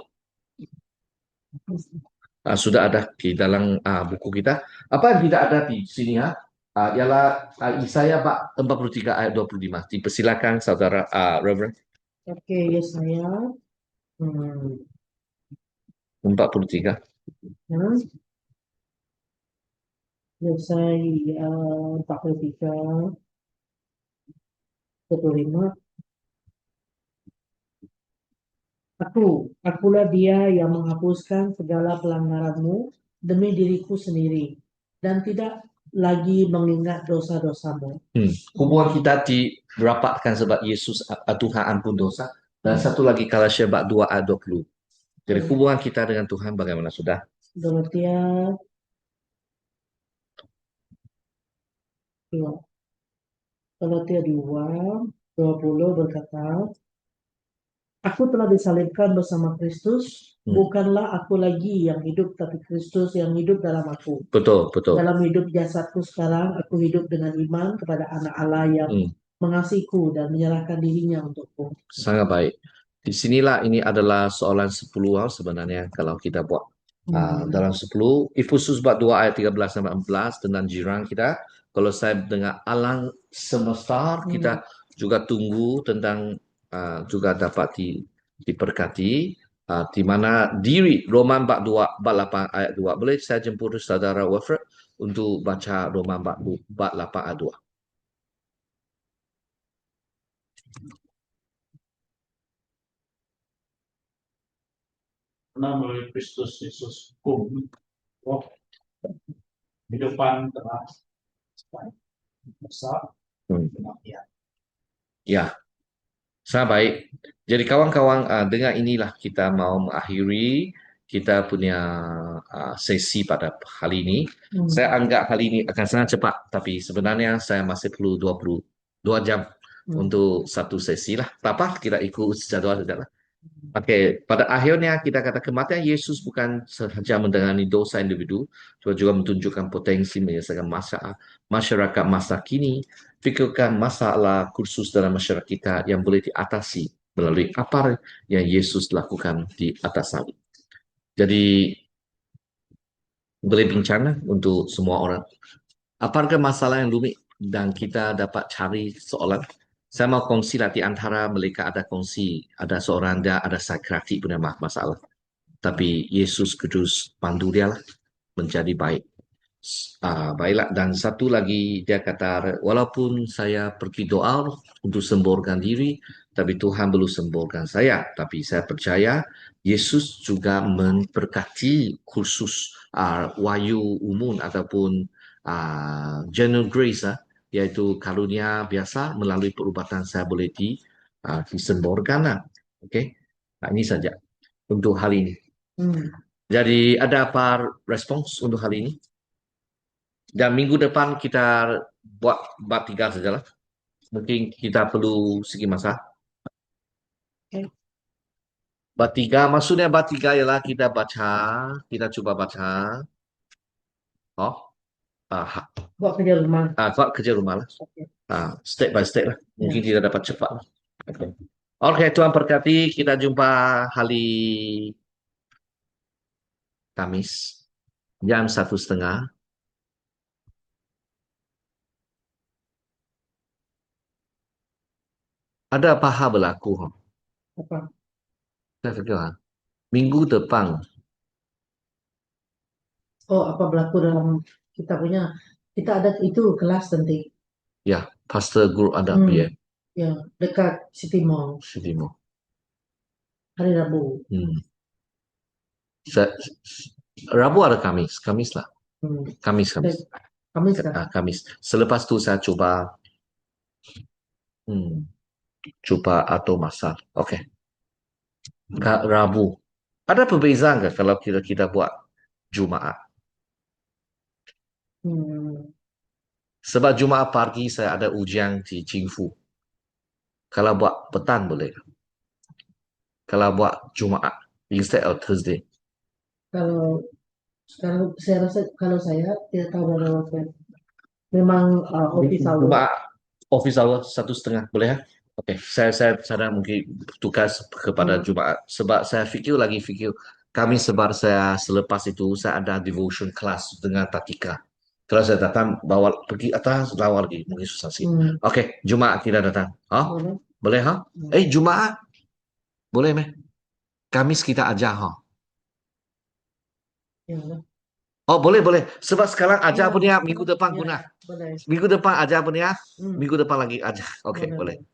Sudah ada di dalam buku kita. Apa yang tidak ada di sini ya? Ialah Yesaya 43 ayat 25. Dipersilakan saudara Reverend. Oke, Yesaya. Hmm. 43. Ya. Yesaya 43, 25. Akulah dia yang menghapuskan segala pelanggaranmu demi diriku sendiri, dan tidak lagi mengingat dosa-dosamu. Hubungan kita dirapatkan sebab Yesus Tuhan ampun dosa. Dan satu lagi kalau Syabak 2 ayat 20. Jadi hubungan kita dengan Tuhan bagaimana sudah? Galatia 2. Galatia 2, 20 berkata, Aku telah disalibkan bersama Kristus, bukanlah aku lagi yang hidup, tapi Kristus yang hidup dalam aku. Betul, betul. Dalam hidup jasadku sekarang, aku hidup dengan iman kepada Anak Allah yang mengasihiku dan menyerahkan dirinya untukku. Sangat baik. Disinilah ini adalah soalan 10 sebenarnya kalau kita buat dalam 10. Efesus bab 2 ayat 13 sampai 14 tentang jiran kita. Kalau saya dengar alam semesta, kita juga tunggu tentang juga dapat diberkati. Di mana diri Roma bab 2 bab 8 ayat 2. Boleh saya jemput saudara Wilfred untuk baca Roma bab 8 ayat 2. Karena melalui Kristus Yesus hukum roh kehidupan telah besar kematian. Ya, sangat baik. Jadi kawan-kawan, dengan inilah kita mau mengakhiri kita punya sesi pada hari ini. Saya anggap hari ini akan sangat cepat, tapi sebenarnya saya masih perlu 22 jam untuk satu sesi lah. Tak apa, kita ikut jadual saja lah. Oke, pada akhirnya kita kata kematian Yesus bukan sahaja menangani dosa individu, tetapi juga menunjukkan potensi menyelesaikan masyarakat masa kini. Fikirkan masalah kursus dalam masyarakat kita yang boleh diatasi melalui apa yang Yesus lakukan di atas salib. Jadi boleh bincang untuk semua orang. Apakah masalah yang rumit dan kita dapat cari soalan? Saya mau kongsi lah di antara mereka ada kongsi, ada seorang dia ada psikiatrik punya masalah. Tapi Yesus Kudus pandu dia lah menjadi baik. Baiklah, dan satu lagi dia kata, walaupun saya pergi doa untuk sembuhkan diri, tapi Tuhan belum sembuhkan saya. Tapi saya percaya Yesus juga memberkati khusus wahyu umum ataupun general grace, yaitu karunia biasa melalui perubatan saya boleh disembuhkan. Oke, nah, ini saja untuk hari ini. Jadi ada apa respons untuk hari ini? Dan minggu depan kita buat bab 3 sajalah. Mungkin kita perlu segi masa. Bab 3, maksudnya bab 3 ialah kita cuba baca. Buat kerja rumah. Buat kerja rumah lah. Step by step lah. Mungkin tidak dapat cepat lah. Oke, Tuhan berkati. Kita jumpa hari Kamis jam 1:30. Ada apa hal berlaku? Apa? Saya fikir, minggu depan. Oh, apa berlaku dalam kita ada itu kelas nanti. Ya, pastor group ada PM. Ya, dekat City Mall. Hari Rabu. Rabu ada Kamis lah. Kamis. Kamis kan? Kamis. Selepas tu saya coba atau masak. Oke. Rabu. Ada perbezaan nggak kalau kita buat Jumaat? Sebab Jumaat pagi saya ada ujian di Jingfu. Kalau buat petang boleh. Kalau buat Jumaat instead of Thursday. Kalau sekarang saya rasa kalau saya tidak tahu berapa waktu. Memang office hour. Jumaat office hour 1:30 boleh ya? Oke, saya mungkin tugas kepada Jumaat sebab saya fikir kami sebar saya selepas itu saya ada devotion class dengan Tatika. Kalau saya datang bawa pergi atas lawa lagi mungkin susah sih. Oke, Jumaat tidak datang. Oh, Boleh. boleh ha? Jumaat boleh meh? Kamis kita ajar ha? Ya, boleh. Oh, boleh. Sebab sekarang ajar Ya, punya minggu depan ya, guna. boleh. Minggu depan ajar punya, Hmm, minggu depan lagi ajar. Oke, boleh. boleh.